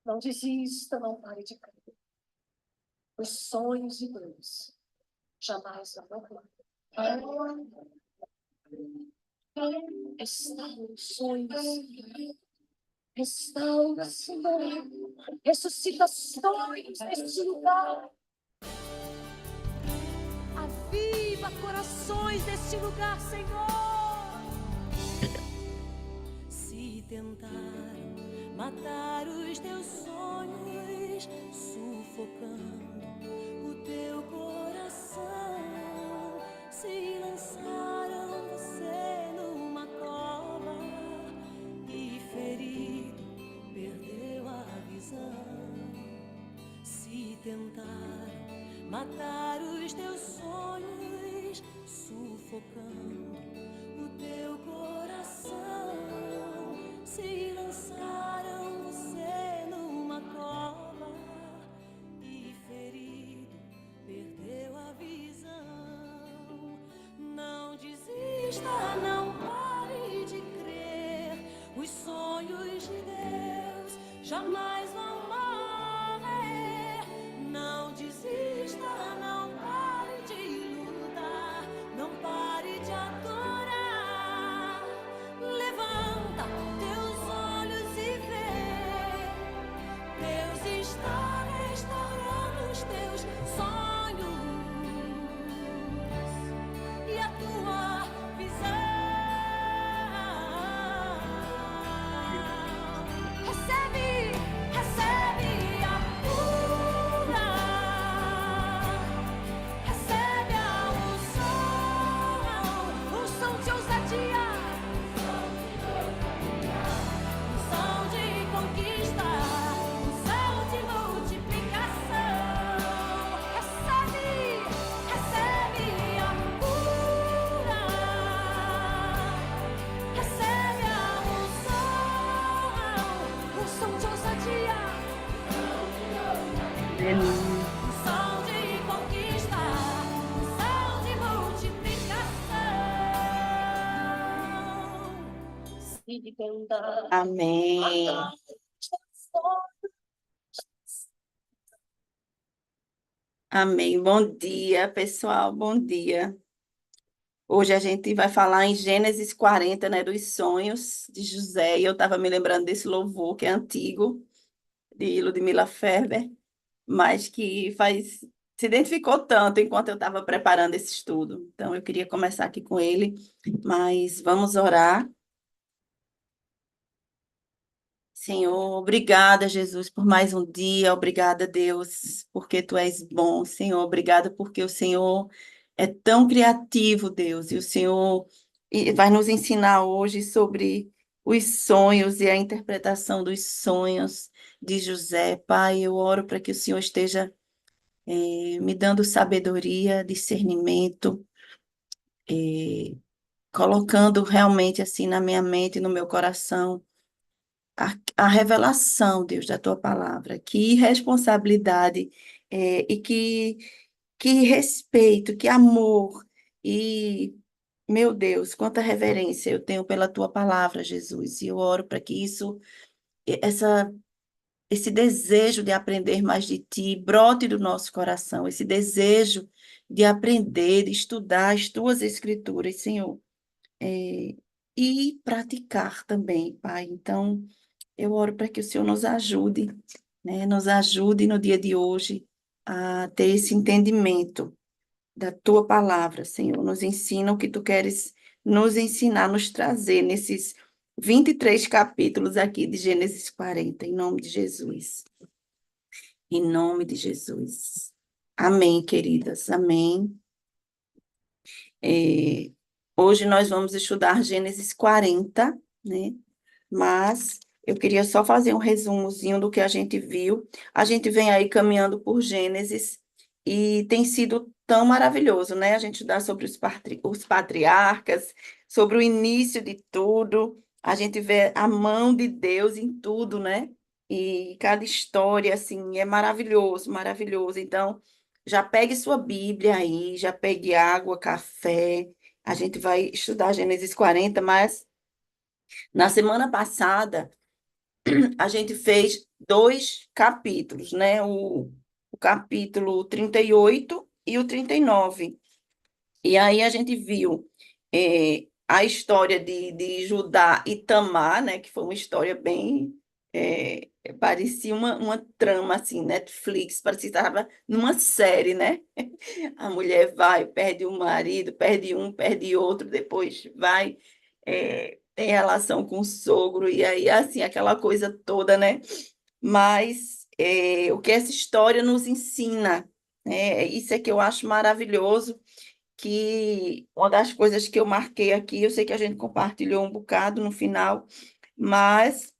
Não desista, não pare de crer. Os sonhos de Deus jamais vão morrer. Restaura os sonhos. Restaura, Senhor. Ressuscita sonhos neste lugar. Aviva corações neste lugar, Senhor. Se tentaram matar os teus sonhos, sufocando o teu coração, se lançaram você numa cova e ferido perdeu a visão. Se tentaram matar os teus sonhos, sufocando o teu coração, se lançaram você numa cova e ferido perdeu a visão. Não desista, não pare de crer. Os sonhos de Deus jamais vão morrer. Não desista, não pare de lutar, não pare de adorar. Levanta teus olhos e vê, Deus está restaurando os teus sonhos e a tua visão. Recebe, recebe a cura, recebe a unção de ousadia, unção de conquista, unção de multiplicação. Recebe, recebe a cura, recebe a unção de ousadia, unção de conquista, unção de multiplicação. Se tentar Amém. matar os teus sonhos, Amém. Bom dia, pessoal. Bom dia. Hoje a gente vai falar em Gênesis 40, né, dos sonhos de José. E eu estava me lembrando desse louvor que é antigo, de Ludmila Ferber, mas que se identificou tanto enquanto eu estava preparando esse estudo. Então, eu queria começar aqui com ele, mas vamos orar. Senhor, obrigada, Jesus, por mais um dia. Obrigada, Deus, porque tu és bom. Senhor, obrigada porque o Senhor é tão criativo, Deus, e o Senhor vai nos ensinar hoje sobre os sonhos e a interpretação dos sonhos de José. Pai, eu oro para que o Senhor esteja me dando sabedoria, discernimento, colocando realmente assim na minha mente e no meu coração a revelação, Deus, da tua palavra. Que responsabilidade e que respeito, que amor e, meu Deus, quanta reverência eu tenho pela tua palavra, Jesus. E eu oro para que essa, esse desejo de aprender mais de ti brote do nosso coração, esse desejo de aprender, de estudar as tuas escrituras, Senhor, e praticar também, Pai. Então, eu oro para que o Senhor nos ajude, né? Nos ajude no dia de hoje a ter esse entendimento da tua palavra, Senhor. Nos ensina o que tu queres nos ensinar, nos trazer nesses 23 capítulos aqui de Gênesis 40, em nome de Jesus. Em nome de Jesus. Amém, queridas. Amém. Hoje nós vamos estudar Gênesis 40, né? Mas eu queria só fazer um resumozinho do que a gente viu. A gente vem aí caminhando por Gênesis e tem sido tão maravilhoso, né? A gente estudar sobre os patriarcas, sobre o início de tudo. A gente vê a mão de Deus em tudo, né? E cada história, assim, é maravilhoso, maravilhoso. Então, já pegue sua Bíblia aí, já pegue água, café. A gente vai estudar Gênesis 40, mas na semana passada a gente fez 2 capítulos, né? O capítulo 38 e o 39. E aí a gente viu a história de Judá e Tamar, né? Que foi uma história bem... parecia uma trama, assim, Netflix, parecia que estava numa série, né? A mulher vai, perde o marido, perde um, perde outro, depois vai, tem relação com o sogro, e aí, assim, aquela coisa toda, né? Mas o que essa história nos ensina, né? Isso é que eu acho maravilhoso, que uma das coisas que eu marquei aqui, eu sei que a gente compartilhou um bocado no final, mas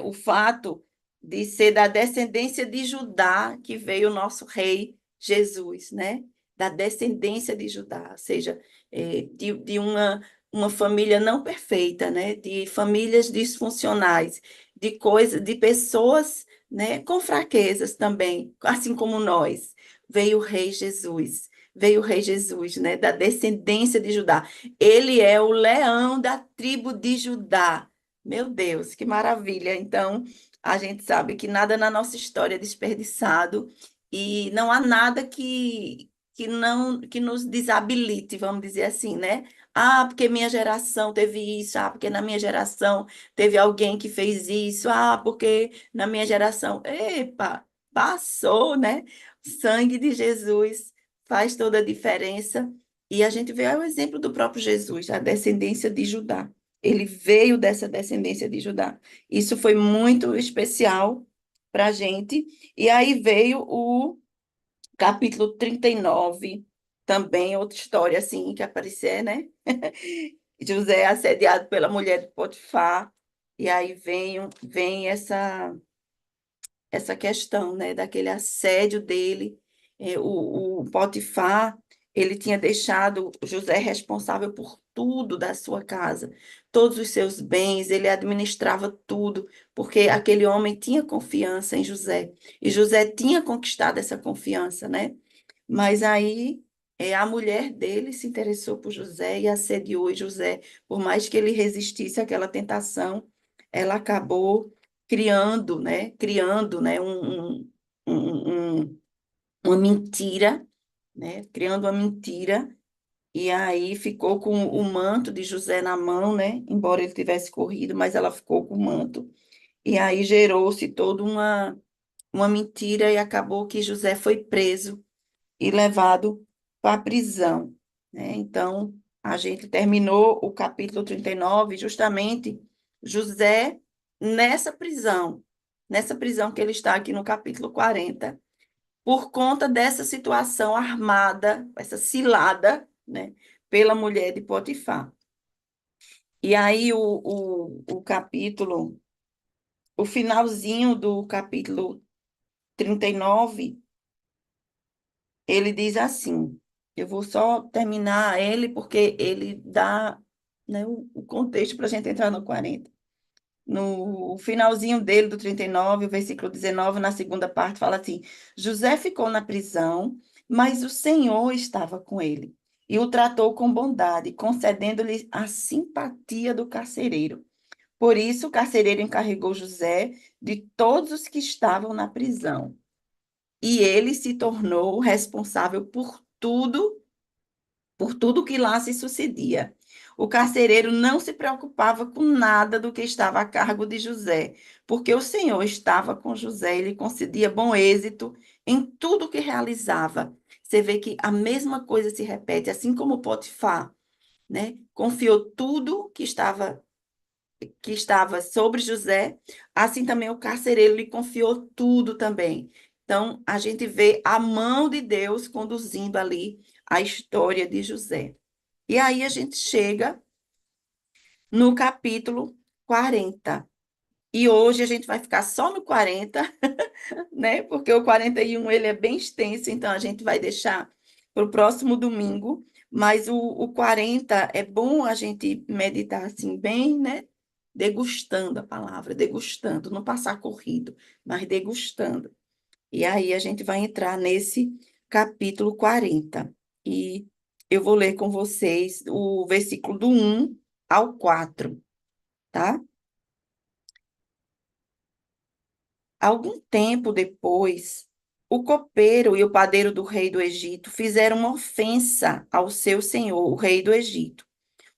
o fato de ser da descendência de Judá que veio o nosso rei Jesus, né? Da descendência de Judá, ou seja, de uma família não perfeita, né? De famílias disfuncionais, de pessoas, né? Com fraquezas também, assim como nós. Veio o rei Jesus. Veio o rei Jesus, né? Da descendência de Judá. Ele é o leão da tribo de Judá. Meu Deus, que maravilha! Então, a gente sabe que nada na nossa história é desperdiçado e não há nada que nos desabilite, vamos dizer assim, né? Ah, porque minha geração teve isso, ah, porque na minha geração teve alguém que fez isso, ah, porque na minha geração, epa, passou, né? O sangue de Jesus faz toda a diferença. E a gente vê o exemplo do próprio Jesus, a descendência de Judá. Ele veio dessa descendência de Judá. Isso foi muito especial para a gente. E aí veio o capítulo 39, também outra história assim que aparecer, né? José é assediado pela mulher de Potifar. E aí vem essa questão, né, daquele assédio dele. O Potifar, ele tinha deixado José responsável por tudo da sua casa, todos os seus bens, ele administrava tudo, porque aquele homem tinha confiança em José, e José tinha conquistado essa confiança, né? Mas aí a mulher dele se interessou por José e assediou José, por mais que ele resistisse àquela tentação, ela acabou criando, né, um- um- uma mentira, né, criando uma mentira, e aí ficou com o manto de José na mão, né, embora ele tivesse corrido, mas ela ficou com o manto, e aí gerou-se toda uma mentira, e acabou que José foi preso e levado para a prisão, né? Então, a gente terminou o capítulo 39, justamente José nessa prisão que ele está aqui no capítulo 40, por conta dessa situação armada, essa cilada, né, pela mulher de Potifar. E aí o finalzinho do capítulo 39, ele diz assim, eu vou só terminar ele porque ele dá, né, o contexto para a gente entrar no 40. No finalzinho dele, do 39, o versículo 19, na segunda parte, fala assim: José ficou na prisão, mas o Senhor estava com ele e o tratou com bondade, concedendo-lhe a simpatia do carcereiro. Por isso, o carcereiro encarregou José de todos os que estavam na prisão. E ele se tornou responsável por tudo que lá se sucedia. O carcereiro não se preocupava com nada do que estava a cargo de José, porque o Senhor estava com José e lhe concedia bom êxito em tudo que realizava. Você vê que a mesma coisa se repete, assim como Potifar, né? Confiou tudo que estava sobre José, assim também o carcereiro lhe confiou tudo também. Então, a gente vê a mão de Deus conduzindo ali a história de José. E aí a gente chega no capítulo 40. E hoje a gente vai ficar só no 40, né? Porque o 41 ele é bem extenso, então a gente vai deixar para o próximo domingo. Mas o 40 é bom a gente meditar assim, bem, né? Degustando a palavra, degustando, não passar corrido, mas degustando. E aí a gente vai entrar nesse capítulo 40. E eu vou ler com vocês o versículo do 1 ao 4, tá? Algum tempo depois, o copeiro e o padeiro do rei do Egito fizeram uma ofensa ao seu senhor, o rei do Egito.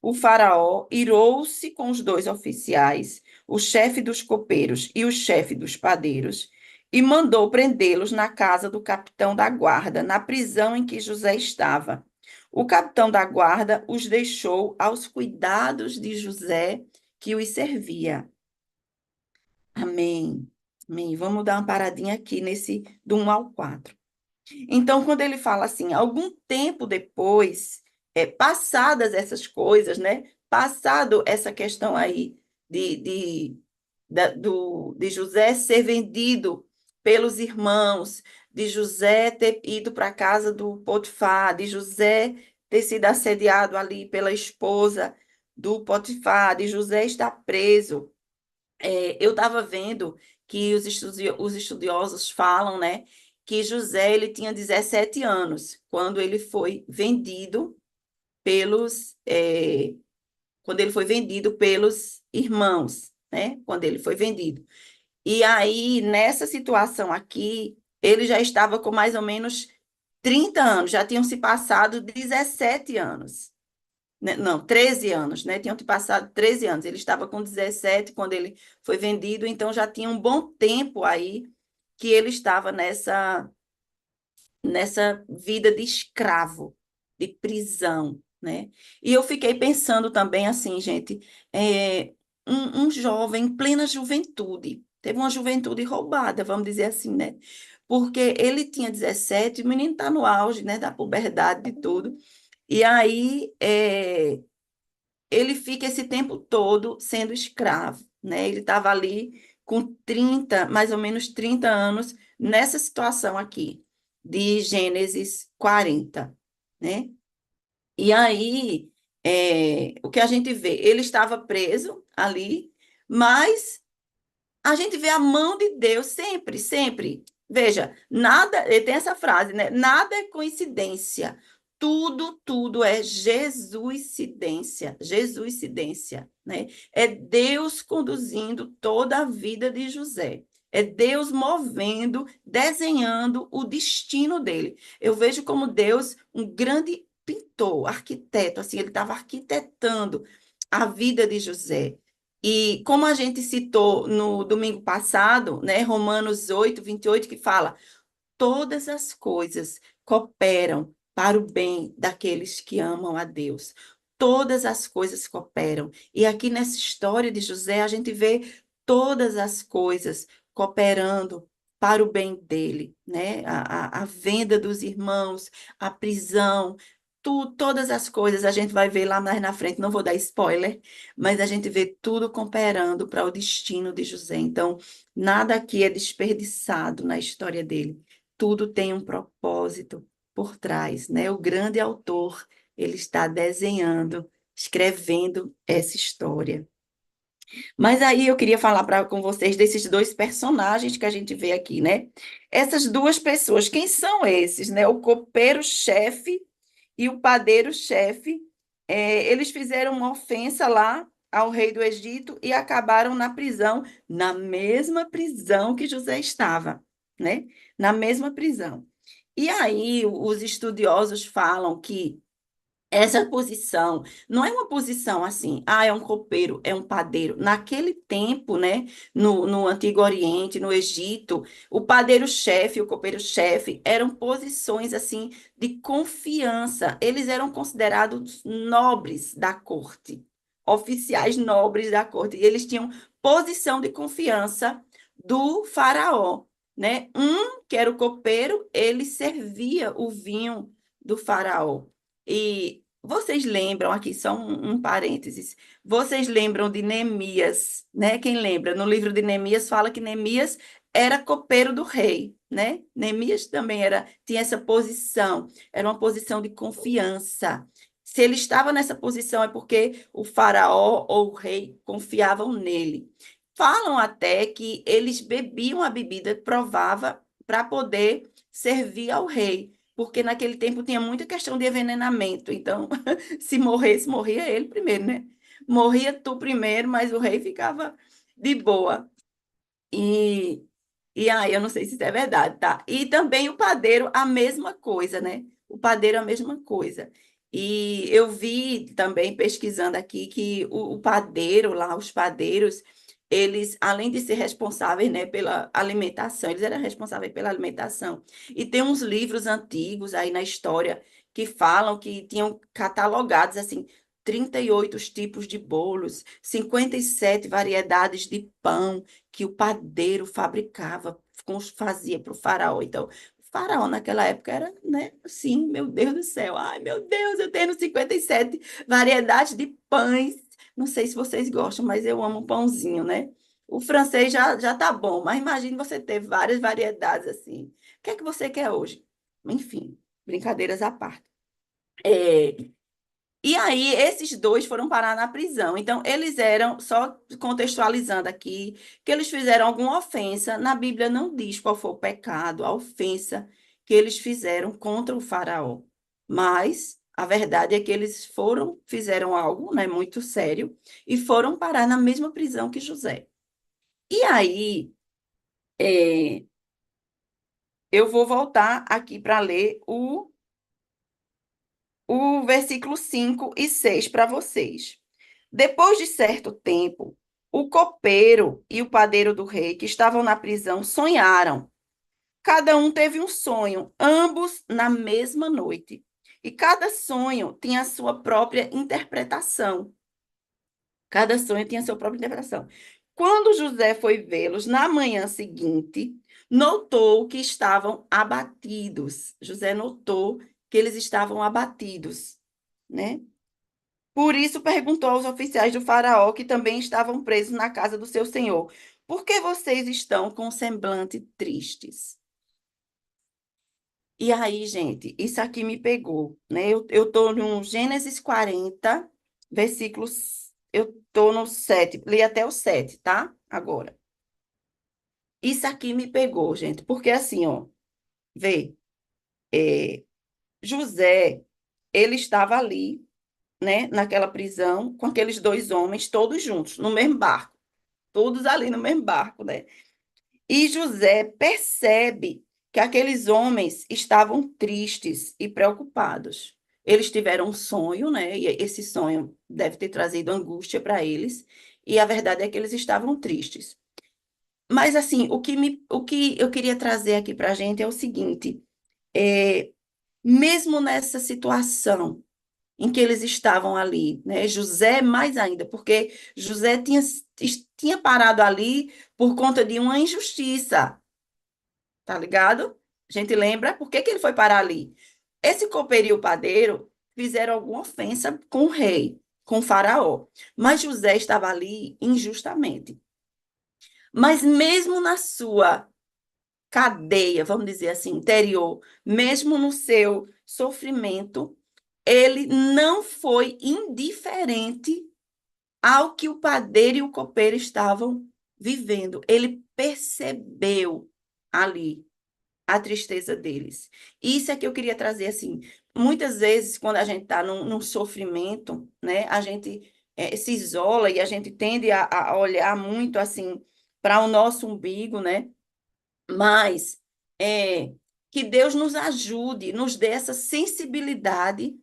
O faraó irou-se com os dois oficiais, o chefe dos copeiros e o chefe dos padeiros, e mandou prendê-los na casa do capitão da guarda, na prisão em que José estava. O capitão da guarda os deixou aos cuidados de José, que os servia. Amém. Amém. Vamos dar uma paradinha aqui nesse do 1 ao 4. Então, quando ele fala assim, algum tempo depois, passadas essas coisas, né? Passado essa questão aí de, de José ser vendido pelos irmãos, de José ter ido para a casa do Potifar, de José ter sido assediado ali pela esposa do Potifar, de José estar preso. Eu estava vendo que os estudiosos falam, né, que José ele tinha 17 anos quando ele foi vendido pelos quando ele foi vendido pelos irmãos, né? Quando ele foi vendido. E aí, nessa situação aqui, ele já estava com mais ou menos 30 anos, já tinham se passado 17 anos, né? Não, 13 anos, né? Tinham passado 13 anos. Ele estava com 17 quando ele foi vendido, então já tinha um bom tempo aí que ele estava nessa vida de escravo, de prisão, né? E eu fiquei pensando também assim, gente, um jovem em plena juventude, teve uma juventude roubada, vamos dizer assim, né? Porque ele tinha 17, o menino está no auge, né, da puberdade, de tudo, e aí ele fica esse tempo todo sendo escravo, né? Ele estava ali com 30, mais ou menos 30 anos, nessa situação aqui, de Gênesis 40, né? E aí, o que a gente vê? Ele estava preso ali, mas a gente vê a mão de Deus sempre, sempre. Veja, nada, tem essa frase, né? Nada é coincidência. Tudo é Jesuscidência, Jesuscidência, né? É Deus conduzindo toda a vida de José. É Deus movendo, desenhando o destino dele. Eu vejo como Deus, um grande pintor, arquiteto, assim, ele estava arquitetando a vida de José. E como a gente citou no domingo passado, né, Romanos 8, 28, que fala: todas as coisas cooperam para o bem daqueles que amam a Deus. Todas as coisas cooperam. E aqui nessa história de José, a gente vê todas as coisas cooperando para o bem dele, né? A venda dos irmãos, a prisão, todas as coisas a gente vai ver lá mais na frente. Não vou dar spoiler, mas a gente vê tudo cooperando para o destino de José. Então, nada aqui é desperdiçado na história dele. Tudo tem um propósito por trás, né? O grande autor, ele está desenhando, escrevendo essa história. Mas aí eu queria falar com vocês desses dois personagens que a gente vê aqui, né? Essas duas pessoas, quem são esses, né? O copeiro-chefe e o padeiro-chefe, eles fizeram uma ofensa lá ao rei do Egito e acabaram na prisão, na mesma prisão que José estava, né? Na mesma prisão. E aí os estudiosos falam que essa posição não é uma posição assim, é um copeiro, é um padeiro. Naquele tempo, né, no Antigo Oriente, no Egito, o padeiro-chefe e o copeiro-chefe eram posições assim de confiança. Eles eram considerados nobres da corte, oficiais nobres da corte. E eles tinham posição de confiança do faraó, né? Que era o copeiro, ele servia o vinho do faraó. E vocês lembram, aqui só um parênteses, vocês lembram de Neemias, né? Quem lembra? No livro de Neemias fala que Neemias era copeiro do rei, né? Neemias também tinha essa posição, era uma posição de confiança. Se ele estava nessa posição é porque o faraó ou o rei confiavam nele. Falam até que eles bebiam a bebida provava para poder servir ao rei, porque naquele tempo tinha muita questão de envenenamento. Então, se morresse, morria ele primeiro, né? Morria tu primeiro, mas o rei ficava de boa. E E aí, eu não sei se isso é verdade, tá? E também o padeiro, a mesma coisa, né? O padeiro, a mesma coisa. E eu vi também, pesquisando aqui, que o padeiro lá, os padeiros, eles, além de ser responsáveis, né, pela alimentação, eles eram responsáveis pela alimentação. E tem uns livros antigos aí na história que falam que tinham catalogados, assim, 38 tipos de bolos, 57 variedades de pão, que o padeiro fabricava, fazia para o faraó. Então, o faraó naquela época era, né, assim, meu Deus do céu, ai meu Deus, eu tenho 57 variedades de pães. Não sei se vocês gostam, mas eu amo pãozinho, né? O francês já tá bom, mas imagine você ter várias variedades assim. O que é que você quer hoje? Enfim, brincadeiras à parte. É, e aí, esses dois foram parar na prisão. Então, eles eram, só contextualizando aqui, que eles fizeram alguma ofensa. Na Bíblia não diz qual foi o pecado, a ofensa que eles fizeram contra o faraó. Mas a verdade é que eles fizeram algo, né, muito sério e foram parar na mesma prisão que José. E aí, é, eu vou voltar aqui para ler o versículo 5 e 6 para vocês. Depois de certo tempo, o copeiro e o padeiro do rei, que estavam na prisão, sonharam. Cada um teve um sonho, ambos na mesma noite. E cada sonho tinha a sua própria interpretação. Cada sonho tinha a sua própria interpretação. Quando José foi vê-los na manhã seguinte, notou que estavam abatidos. José notou que eles estavam abatidos, né? Por isso perguntou aos oficiais do faraó, que também estavam presos na casa do seu senhor: por que vocês estão com semblante tristes? E aí, gente, isso aqui me pegou, né? Eu estou no Gênesis 40, versículos. Eu estou no 7, li até o 7, tá? Agora. Isso aqui me pegou, gente, porque assim, ó, vê, é, José, ele estava ali, né, naquela prisão, com aqueles dois homens, todos juntos, no mesmo barco. Todos ali no mesmo barco, né? E José percebe que aqueles homens estavam tristes e preocupados. Eles tiveram um sonho, né? E esse sonho deve ter trazido angústia para eles. E a verdade é que eles estavam tristes. Mas, assim, o que eu queria trazer aqui para a gente é o seguinte: é, mesmo nessa situação em que eles estavam ali, né? José mais ainda, porque José tinha parado ali por conta de uma injustiça, tá ligado? A gente lembra por que que ele foi parar ali? Esse copeiro e o padeiro fizeram alguma ofensa com o rei, com o faraó, mas José estava ali injustamente. Mas mesmo na sua cadeia, vamos dizer assim, interior, mesmo no seu sofrimento, ele não foi indiferente ao que o padeiro e o copeiro estavam vivendo. Ele percebeu ali a tristeza deles. Isso é que eu queria trazer assim. Muitas vezes, quando a gente está num sofrimento, né, a gente se isola e a gente tende a olhar muito assim para o nosso umbigo, né? Mas que Deus nos ajude, nos dê essa sensibilidade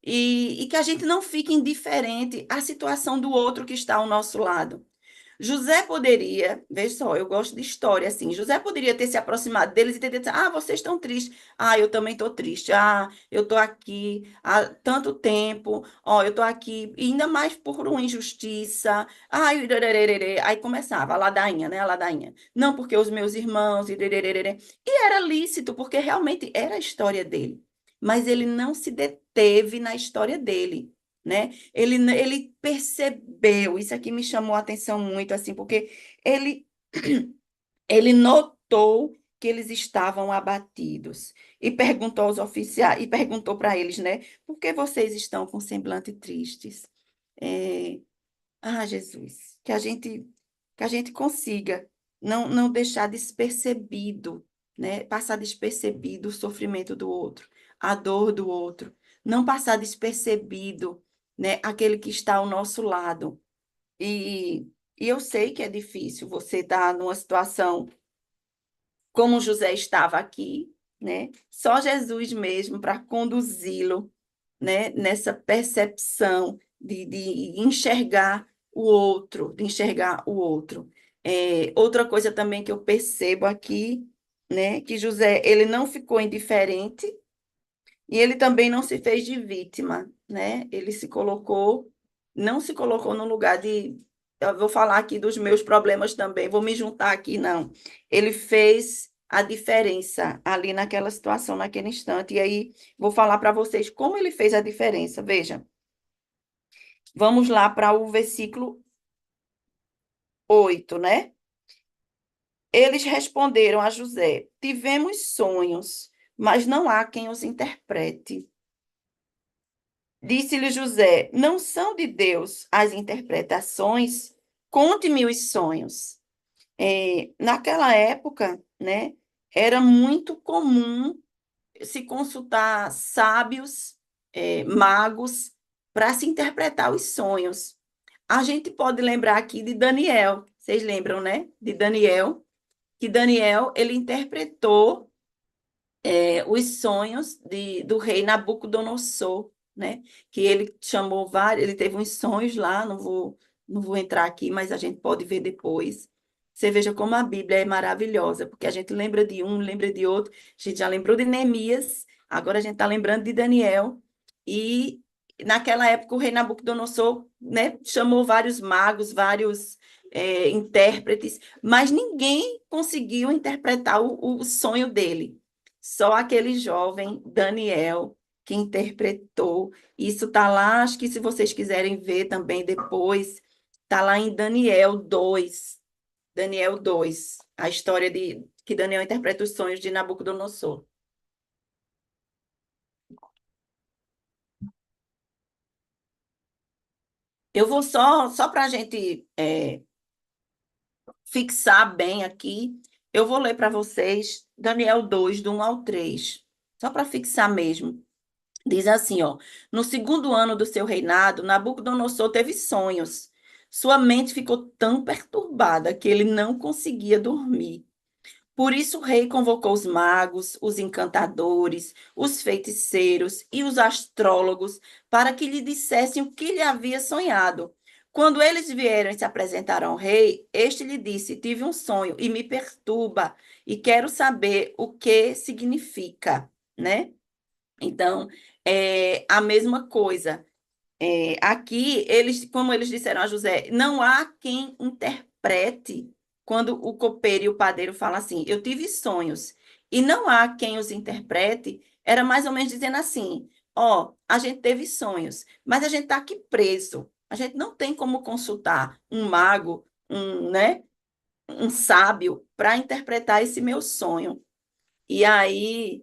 e que a gente não fique indiferente à situação do outro que está ao nosso lado. José poderia, veja só, eu gosto de história assim. José poderia ter se aproximado deles e ter dito: ah, vocês estão tristes. Ah, eu também estou triste. Ah, eu estou aqui há tanto tempo. Ó, eu estou aqui, e ainda mais por uma injustiça. Ai, irerererê. Aí começava a ladainha, né? A ladainha. Não, porque os meus irmãos. Irerererê. E era lícito, porque realmente era a história dele. Mas ele não se deteve na história dele, né? Ele percebeu, isso aqui me chamou a atenção muito, assim, porque ele, ele notou que eles estavam abatidos e perguntou aos oficiais, e perguntou para eles, né? Por que vocês estão com semblante tristes? É, Jesus, que a gente consiga não deixar despercebido, né? Passar despercebido o sofrimento do outro, a dor do outro, não passar despercebido, né? Aquele que está ao nosso lado. E, e eu sei que é difícil você estar numa situação como José estava aqui, né? Só Jesus mesmo para conduzi-lo, né? Nessa percepção de enxergar o outro, de enxergar o outro. Outra coisa também que eu percebo aqui, né? Que José, ele não ficou indiferente e ele também não se fez de vítima, né? Ele se colocou, não se colocou no lugar de, eu vou falar aqui dos meus problemas também, vou me juntar aqui, não. Ele fez a diferença ali naquela situação, naquele instante. E aí, vou falar para vocês como ele fez a diferença. Veja, vamos lá para o versículo 8, né? Eles responderam a José: tivemos sonhos, mas não há quem os interprete. Disse-lhe José: não são de Deus as interpretações? Conte-me os sonhos. Naquela época, né, era muito comum se consultar sábios, magos, para se interpretar os sonhos. A gente pode lembrar aqui de Daniel. Vocês lembram, né? De Daniel, que Daniel ele interpretou os sonhos do rei Nabucodonosor, né? Que ele chamou vários, ele teve uns sonhos lá, não vou entrar aqui, mas a gente pode ver depois. Você veja como a Bíblia é maravilhosa, porque a gente lembra de um, lembra de outro. A gente já lembrou de Neemias, agora a gente está lembrando de Daniel. E naquela época o rei Nabucodonosor, né, chamou vários magos, vários intérpretes, mas ninguém conseguiu interpretar o sonho dele. Só aquele jovem Daniel que interpretou. Isso está lá, acho que se vocês quiserem ver também depois, está lá em Daniel 2. Daniel 2, a história de que Daniel interpreta os sonhos de Nabucodonosor. Eu vou só para a gente fixar bem aqui, eu vou ler para vocês Daniel 2, do 1 ao 3, só para fixar mesmo. Diz assim, ó: no segundo ano do seu reinado, Nabucodonosor teve sonhos. Sua mente ficou tão perturbada que ele não conseguia dormir. Por isso o rei convocou os magos, os encantadores, os feiticeiros e os astrólogos para que lhe dissessem o que lhe havia sonhado. Quando eles vieram e se apresentaram ao rei, este lhe disse: tive um sonho e me perturba e quero saber o que significa, né? Então, é a mesma coisa. Aqui, como eles disseram a José, não há quem interprete quando o copeiro e o padeiro falam assim, eu tive sonhos, e não há quem os interprete, era mais ou menos dizendo assim, ó, a gente teve sonhos, mas a gente está aqui preso, a gente não tem como consultar um mago, né, um sábio, para interpretar esse meu sonho. E aí,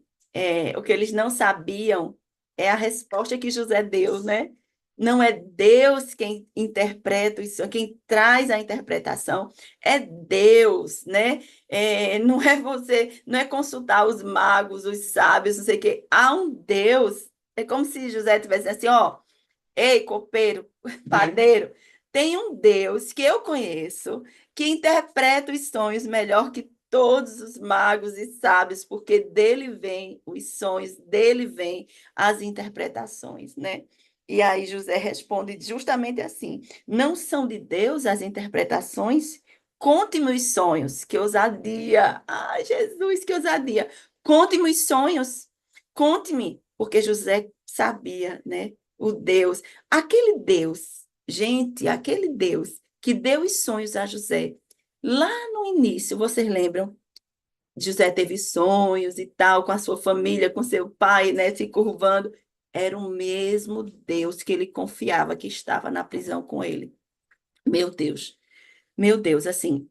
o que eles não sabiam é a resposta que José deu, né? Não é Deus quem interpreta isso, quem traz a interpretação, é Deus, né? Não é você, não é consultar os magos, os sábios, não sei o quê. Há um Deus. É como se José tivesse assim, ó, ei, copeiro, padeiro, tem um Deus que eu conheço, que interpreta os sonhos melhor que todos os magos e sábios, porque dele vêm os sonhos, dele vêm as interpretações, né? E aí José responde justamente assim: não são de Deus as interpretações? Conte-me os sonhos, que ousadia! Ai, Jesus, que ousadia! Conte-me os sonhos, conte-me, porque José sabia, né? O Deus, aquele Deus, gente, aquele Deus que deu os sonhos a José. Lá no início, vocês lembram? José teve sonhos e tal, com a sua família, com seu pai, né, se curvando. Era o mesmo Deus que ele confiava que estava na prisão com ele. Meu Deus, assim,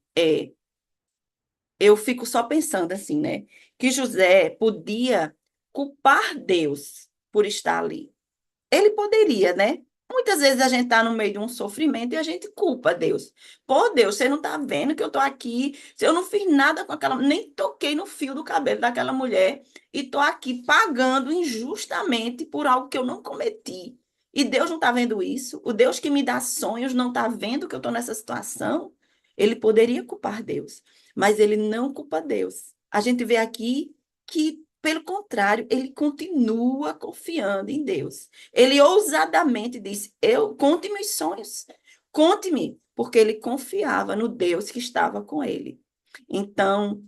eu fico só pensando assim, né, que José podia culpar Deus por estar ali. Ele poderia, né? Muitas vezes a gente está no meio de um sofrimento e a gente culpa Deus. Pô, Deus, você não está vendo que eu estou aqui? Se eu não fiz nada com aquela, nem toquei no fio do cabelo daquela mulher e estou aqui pagando injustamente por algo que eu não cometi. E Deus não está vendo isso? O Deus que me dá sonhos não está vendo que eu estou nessa situação? Ele poderia culpar Deus, mas ele não culpa Deus. A gente vê aqui que, pelo contrário, ele continua confiando em Deus. Ele ousadamente disse: conte-me os sonhos, conte-me, porque ele confiava no Deus que estava com ele. Então,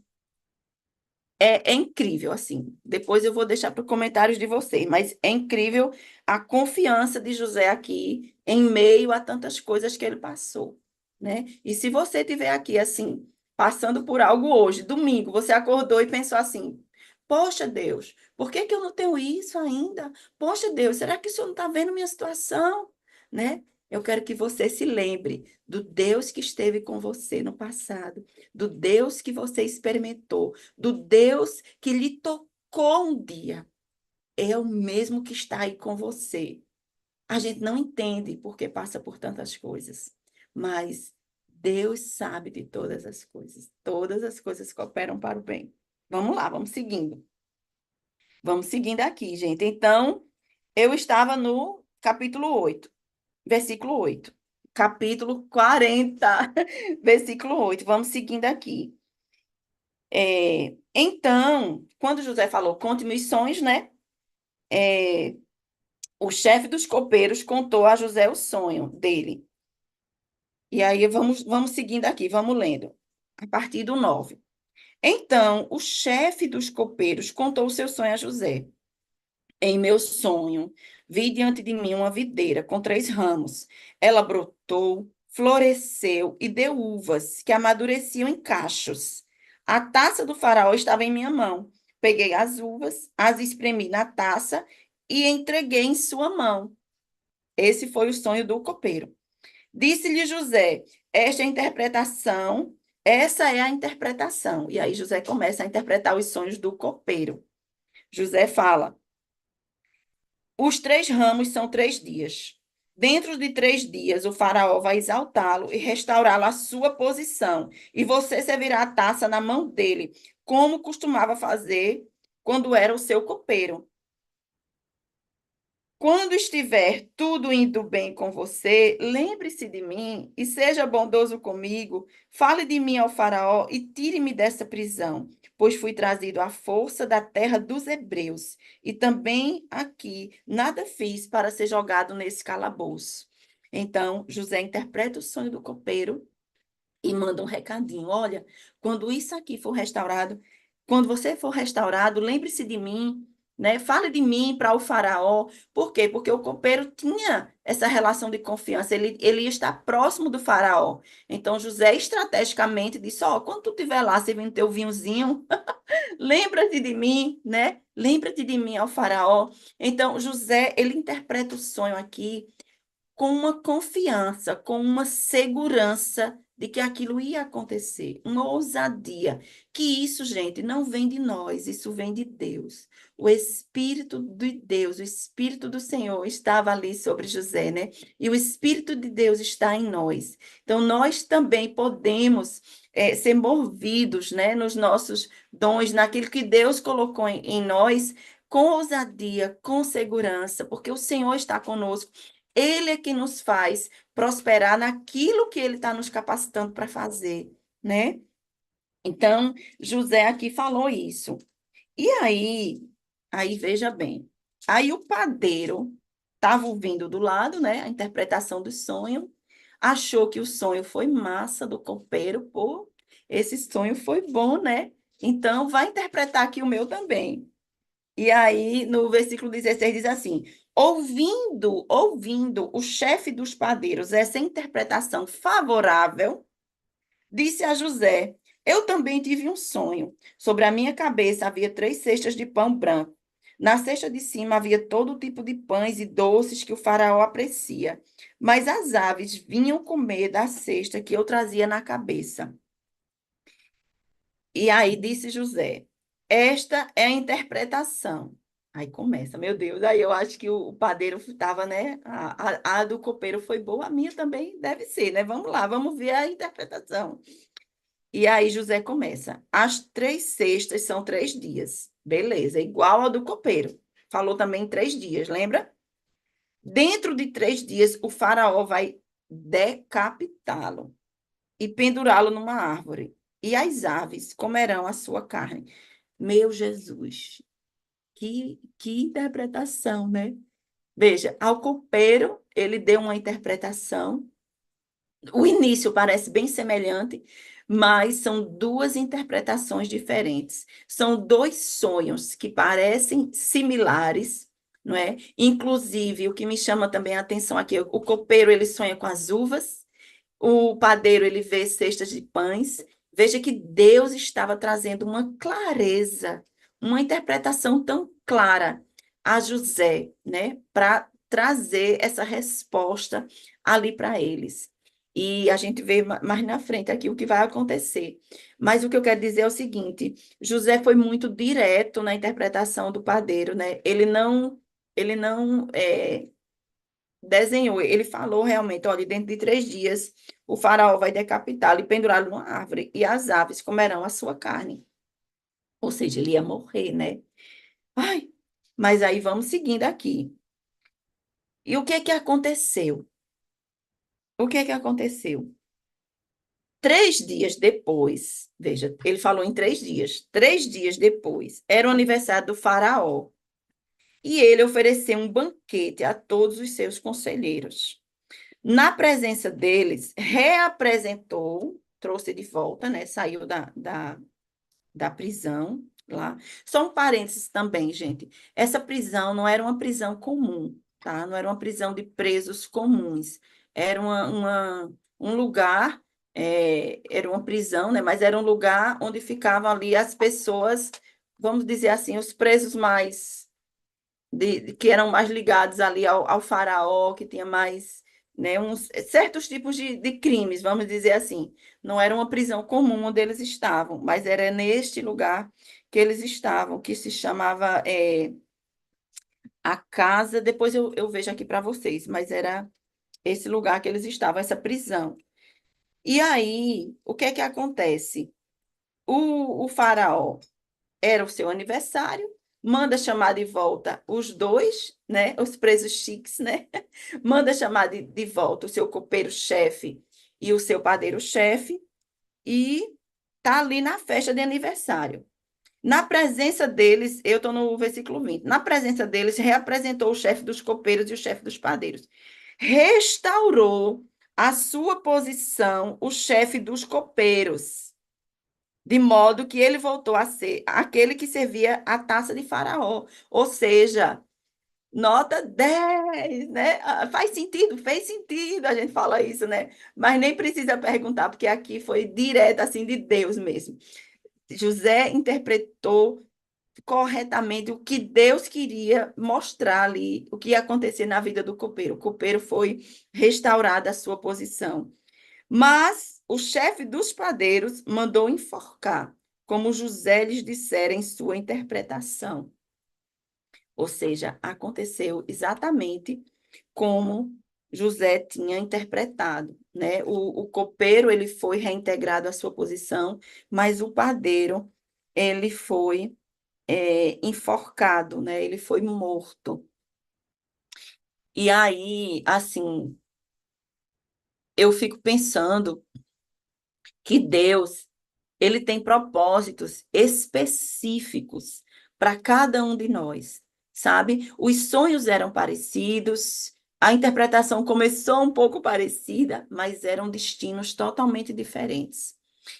é incrível, assim. Depois eu vou deixar para os comentários de vocês, mas é incrível a confiança de José aqui em meio a tantas coisas que ele passou, né? E se você estiver aqui, assim, passando por algo hoje, domingo, você acordou e pensou assim: poxa, Deus, por que que eu não tenho isso ainda? Poxa, Deus, será que o Senhor não está vendo minha situação? Né? Eu quero que você se lembre do Deus que esteve com você no passado, do Deus que você experimentou, do Deus que lhe tocou um dia. É o mesmo que está aí com você. A gente não entende porque passa por tantas coisas, mas Deus sabe de todas as coisas. Todas as coisas cooperam para o bem. Vamos lá, vamos seguindo. Vamos seguindo aqui, gente. Então, eu estava no capítulo 8, versículo 8. Capítulo 40, versículo 8. Vamos seguindo aqui. Então, quando José falou, conte-me os sonhos, né? O chefe dos copeiros contou a José o sonho dele. E aí vamos seguindo aqui, vamos lendo. A partir do 9. Então, o chefe dos copeiros contou o seu sonho a José. Em meu sonho, vi diante de mim uma videira com 3 ramos. Ela brotou, floresceu e deu uvas que amadureciam em cachos. A taça do faraó estava em minha mão. Peguei as uvas, as espremi na taça e entreguei em sua mão. Esse foi o sonho do copeiro. Disse-lhe José: essa é a interpretação. E aí José começa a interpretar os sonhos do copeiro. José fala: os 3 ramos são 3 dias. Dentro de 3 dias, o faraó vai exaltá-lo e restaurá-lo à sua posição. E você servirá a taça na mão dele, como costumava fazer quando era o seu copeiro. Quando estiver tudo indo bem com você, lembre-se de mim e seja bondoso comigo. Fale de mim ao faraó e tire-me dessa prisão, pois fui trazido à força da terra dos hebreus. E também aqui nada fiz para ser jogado nesse calabouço. Então, José interpreta o sonho do copeiro e manda um recadinho. Olha, quando isso aqui for restaurado, quando você for restaurado, lembre-se de mim, né? Fale de mim para o faraó. Por quê? Porque o copeiro tinha essa relação de confiança, ele ia estar próximo do faraó. Então, José estrategicamente disse, ó, quando tu estiver lá servindo teu vinhozinho, lembra-te de mim, né? Lembra-te de mim ao faraó. Então, José, ele interpreta o sonho aqui com uma confiança, com uma segurança de que aquilo ia acontecer, uma ousadia, que isso, gente, não vem de nós, isso vem de Deus. O Espírito de Deus, o Espírito do Senhor estava ali sobre José, né? E o Espírito de Deus está em nós. Então, nós também podemos ser movidos, né, nos nossos dons, naquilo que Deus colocou em nós, com ousadia, com segurança, porque o Senhor está conosco. Ele é que nos faz prosperar naquilo que ele está nos capacitando para fazer, né? Então, José aqui falou isso. E aí veja bem, aí o padeiro estava ouvindo do lado, né, a interpretação do sonho, achou que o sonho foi massa do copeiro, pô, esse sonho foi bom, né? Então, vai interpretar aqui o meu também. E aí, no versículo 16, diz assim: ouvindo o chefe dos padeiros essa interpretação favorável, disse a José: eu também tive um sonho. Sobre a minha cabeça havia 3 cestas de pão branco. Na cesta de cima havia todo tipo de pães e doces que o faraó aprecia. Mas as aves vinham comer da cesta que eu trazia na cabeça. E aí disse José: esta é a interpretação. Aí começa, meu Deus, aí eu acho que o padeiro estava, né? A do copeiro foi boa, a minha também deve ser, né? Vamos lá, vamos ver a interpretação. E aí José começa: as 3 cestas são 3 dias. Beleza, igual ao do copeiro. Falou também em 3 dias, lembra? Dentro de 3 dias, o faraó vai decapitá-lo e pendurá-lo numa árvore. e as aves comerão a sua carne. Meu Jesus, que interpretação, né? Veja, ao copeiro, ele deu uma interpretação. O início parece bem semelhante, mas são duas interpretações diferentes. São dois sonhos que parecem similares, não é? Inclusive, o que me chama também a atenção aqui, o copeiro ele sonha com as uvas, o padeiro ele vê cestas de pães. Veja que Deus estava trazendo uma clareza, uma interpretação tão clara a José, né, para trazer essa resposta ali para eles. E a gente vê mais na frente aqui o que vai acontecer. Mas o que eu quero dizer é o seguinte: José foi muito direto na interpretação do padeiro, né? Ele não desenhou, ele falou realmente, olha, dentro de 3 dias o faraó vai decapitá-lo e pendurá-lo numa árvore, e as aves comerão a sua carne. Ou seja, ele ia morrer, né? Ai, mas aí vamos seguindo aqui. E o que é que aconteceu? O que é que aconteceu? 3 dias depois, veja, ele falou em 3 dias. 3 dias depois, era o aniversário do faraó. E ele ofereceu um banquete a todos os seus conselheiros. Na presença deles, reapresentou, trouxe de volta, né? Saiu da prisão lá. Só um parênteses também, gente. Essa prisão não era uma prisão comum, tá? Não era uma prisão de presos comuns. Era um lugar, era uma prisão, né? Mas era um lugar onde ficavam ali as pessoas, vamos dizer assim, os presos mais que eram mais ligados ali ao faraó, que tinha mais, né, certos tipos de crimes, vamos dizer assim. Não era uma prisão comum onde eles estavam, mas era neste lugar que eles estavam, que se chamava a casa. Depois eu vejo aqui para vocês, mas era esse lugar que eles estavam, essa prisão. E aí, o que é que acontece? O faraó era o seu aniversário, manda chamar de volta os dois, né? Os presos chiques, né? Manda chamar de volta o seu copeiro-chefe e o seu padeiro-chefe, e tá ali na festa de aniversário. Na presença deles, eu estou no versículo 20, na presença deles, reapresentou o chefe dos copeiros e o chefe dos padeiros. Restaurou a sua posição o chefe dos copeiros, de modo que ele voltou a ser aquele que servia a taça de Faraó. Ou seja, nota 10, né? Faz sentido, fez sentido, a gente fala isso, né? Mas nem precisa perguntar, porque aqui foi direto, assim, de Deus mesmo. José interpretou corretamente o que Deus queria mostrar ali, o que ia acontecer na vida do copeiro. O copeiro foi restaurado à sua posição. Mas o chefe dos padeiros mandou enforcar, como José lhes dissera em sua interpretação. Ou seja, aconteceu exatamente como José tinha interpretado, né? O copeiro ele foi reintegrado à sua posição, mas o padeiro ele foi enforcado, né? Ele foi morto. E aí, assim, eu fico pensando que Deus ele tem propósitos específicos para cada um de nós, sabe? Os sonhos eram parecidos, a interpretação começou um pouco parecida, mas eram destinos totalmente diferentes.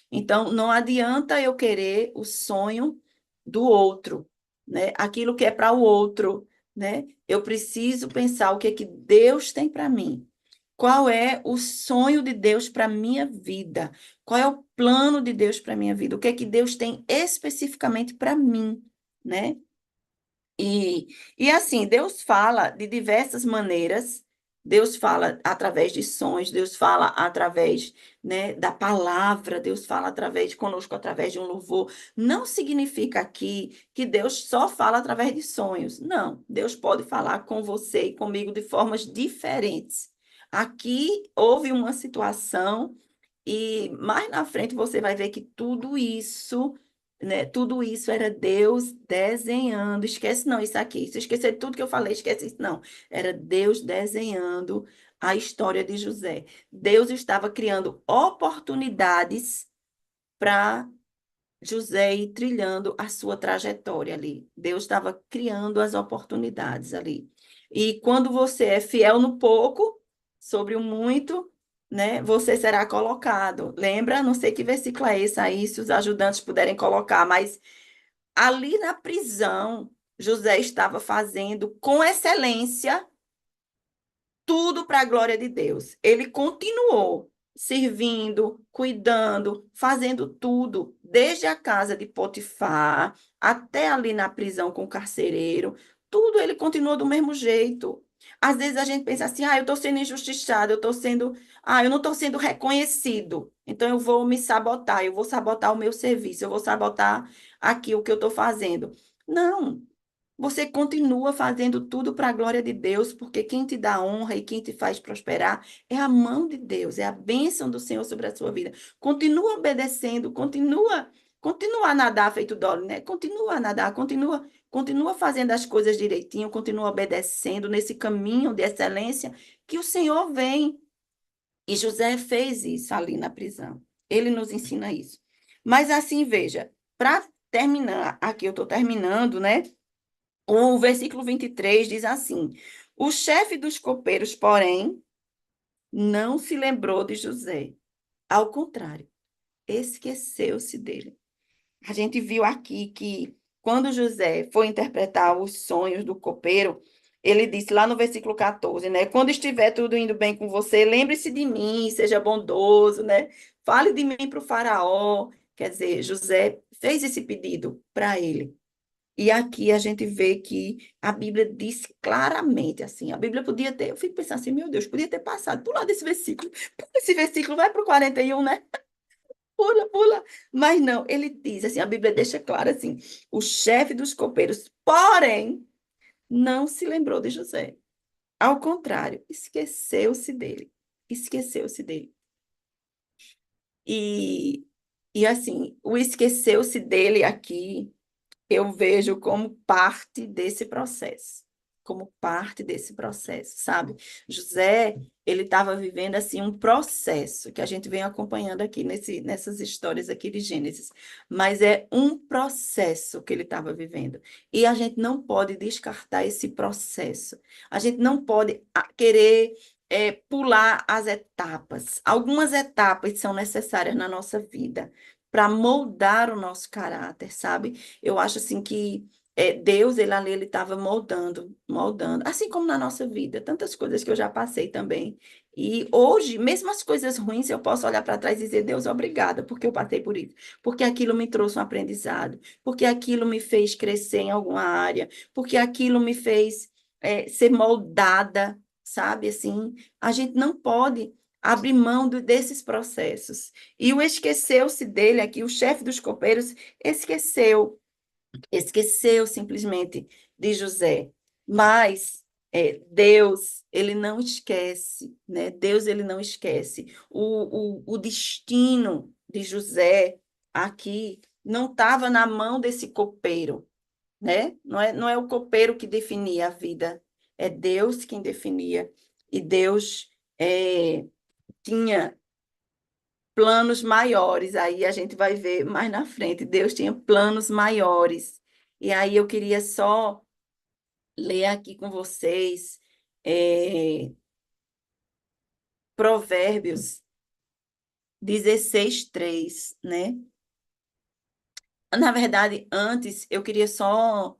Então, não adianta eu querer o sonho do outro, né? Aquilo que é para o outro, né? Eu preciso pensar o que é que Deus tem para mim. Qual é o sonho de Deus para minha vida? Qual é o plano de Deus para minha vida? O que é que Deus tem especificamente para mim, né? E assim, Deus fala de diversas maneiras. Deus fala através de sonhos, Deus fala através, né, da palavra, Deus fala através conosco através de um louvor. Não significa aqui que Deus só fala através de sonhos. Não, Deus pode falar com você e comigo de formas diferentes. Aqui houve uma situação e mais na frente você vai ver que tudo isso, né? Tudo isso era Deus desenhando. Esquece não isso aqui. Se esquecer de tudo que eu falei, esquece isso não. Era Deus desenhando a história de José. Deus estava criando oportunidades para José ir trilhando a sua trajetória ali. Deus estava criando as oportunidades ali. E quando você é fiel no pouco, sobre o muito, né, você será colocado. Lembra? Não sei que versículo é esse aí, se os ajudantes puderem colocar, mas ali na prisão, José estava fazendo com excelência tudo para a glória de Deus. Ele continuou servindo, cuidando, fazendo tudo, desde a casa de Potifar até ali na prisão com o carcereiro, tudo ele continuou do mesmo jeito. Às vezes a gente pensa assim, eu estou sendo injustiçado, eu não estou sendo reconhecido, então eu vou me sabotar, eu vou sabotar o meu serviço, eu vou sabotar aqui o que eu estou fazendo. Não, você continua fazendo tudo para a glória de Deus, porque quem te dá honra e quem te faz prosperar é a mão de Deus, é a bênção do Senhor sobre a sua vida. Continua obedecendo, continua a nadar feito Dolly, né? Continua a nadar, continua fazendo as coisas direitinho, continua obedecendo nesse caminho de excelência que o Senhor vem. E José fez isso ali na prisão. Ele nos ensina isso. Mas assim, veja, para terminar, aqui eu estou terminando, né? O versículo 23 diz assim: O chefe dos copeiros, porém, não se lembrou de José. Ao contrário, esqueceu-se dele. A gente viu aqui que quando José foi interpretar os sonhos do copeiro, ele disse lá no versículo 14, né? Quando estiver tudo indo bem com você, lembre-se de mim, seja bondoso, né? Fale de mim para o faraó. Quer dizer, José fez esse pedido para ele. E aqui a gente vê que a Bíblia diz claramente assim. A Bíblia podia ter, eu fico pensando assim, meu Deus, podia ter passado, pular desse versículo. Pula esse versículo, vai para o 41, né? Pula, pula. Mas não, ele diz assim, a Bíblia deixa claro assim, o chefe dos copeiros, porém, não se lembrou de José. Ao contrário, esqueceu-se dele. Esqueceu-se dele. E, e assim, o esqueceu-se dele aqui eu vejo como parte desse processo, como parte desse processo, sabe? José, ele estava vivendo assim um processo que a gente vem acompanhando aqui nessas histórias aqui de Gênesis, mas é um processo que ele estava vivendo. E a gente não pode descartar esse processo. A gente não pode querer pular as etapas. Algumas etapas são necessárias na nossa vida para moldar o nosso caráter, sabe? Eu acho assim que Deus, ele ali, ele estava moldando, assim como na nossa vida, tantas coisas que eu já passei também. E hoje, mesmo as coisas ruins, eu posso olhar para trás e dizer, Deus, obrigada, porque eu passei por isso, porque aquilo me trouxe um aprendizado, porque aquilo me fez crescer em alguma área, porque aquilo me fez ser moldada, sabe? Assim, a gente não pode abrir mão desses processos. E o esqueceu-se dele aqui, o chefe dos copeiros esqueceu simplesmente de José. Mas Deus, ele não esquece, né? Deus, ele não esquece. O destino de José aqui não estava na mão desse copeiro, né? Não é o copeiro que definia a vida, é Deus quem definia. E Deus tinha planos maiores, aí a gente vai ver mais na frente. Deus tinha planos maiores. E aí eu queria só ler aqui com vocês Provérbios 16:3, né? Na verdade, antes eu queria só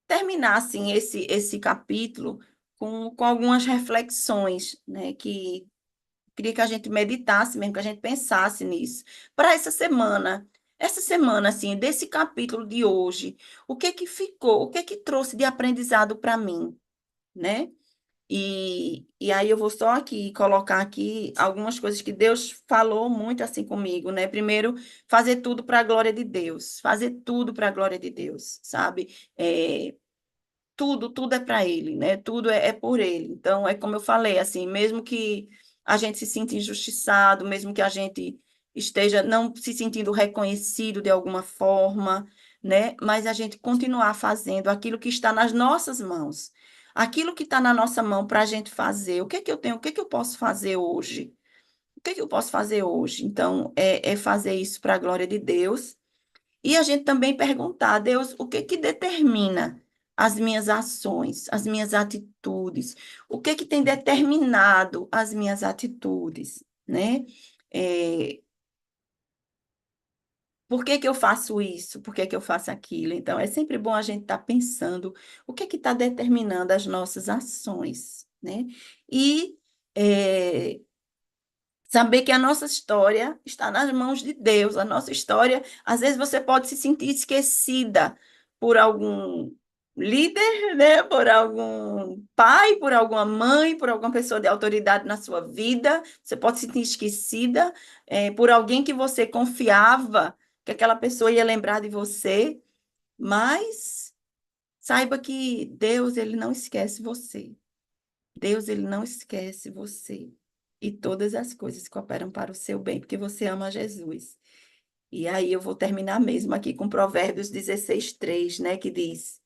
terminar assim esse capítulo com algumas reflexões, né, que queria que a gente meditasse mesmo, que a gente pensasse nisso. Para essa semana, assim, desse capítulo de hoje, o que que ficou, o que que trouxe de aprendizado para mim, né? E aí eu vou só aqui colocar aqui algumas coisas que Deus falou muito assim comigo, né? Primeiro, fazer tudo para a glória de Deus, fazer tudo para a glória de Deus, sabe? Tudo é para ele, né? Tudo é por ele. Então, é como eu falei, assim, mesmo que a gente se sinta injustiçado, mesmo que a gente esteja não se sentindo reconhecido de alguma forma, né? Mas a gente continuar fazendo aquilo que está nas nossas mãos. Aquilo que está na nossa mão para a gente fazer. O que é que eu tenho? O que é que eu posso fazer hoje? O que é que eu posso fazer hoje? Então, é fazer isso para a glória de Deus. E a gente também perguntar a Deus o que que determina as minhas ações, as minhas atitudes, o que que tem determinado as minhas atitudes, né? É, por que que eu faço isso? Por que que eu faço aquilo? Então, é sempre bom a gente estar pensando o que está determinando as nossas ações, né? E saber que a nossa história está nas mãos de Deus. A nossa história, às vezes você pode se sentir esquecida por algum líder, né? Por algum pai, por alguma mãe, por alguma pessoa de autoridade na sua vida. Você pode se sentir esquecida, por alguém que você confiava que aquela pessoa ia lembrar de você, mas saiba que Deus, ele não esquece você. Deus, ele não esquece você. E todas as coisas cooperam para o seu bem, porque você ama Jesus. E aí eu vou terminar mesmo aqui com Provérbios 16:3, né, que diz: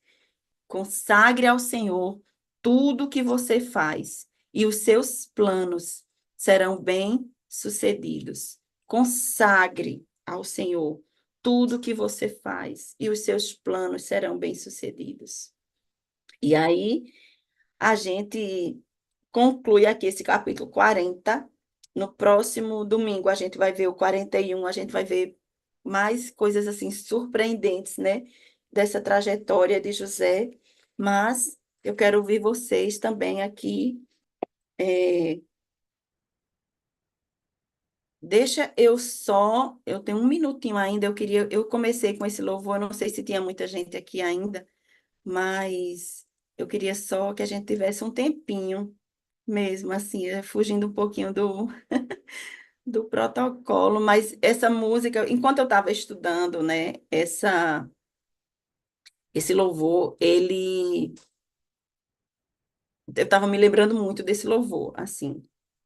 consagre ao Senhor tudo que você faz, e os seus planos serão bem-sucedidos. Consagre ao Senhor tudo que você faz, e os seus planos serão bem-sucedidos. E aí a gente conclui aqui esse capítulo 40. No próximo domingo a gente vai ver o 41, a gente vai ver mais coisas assim surpreendentes, né, dessa trajetória de José, mas eu quero ouvir vocês também aqui. É, eu tenho um minutinho ainda, eu comecei com esse louvor, não sei se tinha muita gente aqui ainda, mas eu queria só que a gente tivesse um tempinho mesmo, assim, fugindo um pouquinho do protocolo, mas essa música, enquanto eu estava estudando, né, esse louvor, eu estava me lembrando muito desse louvor, assim,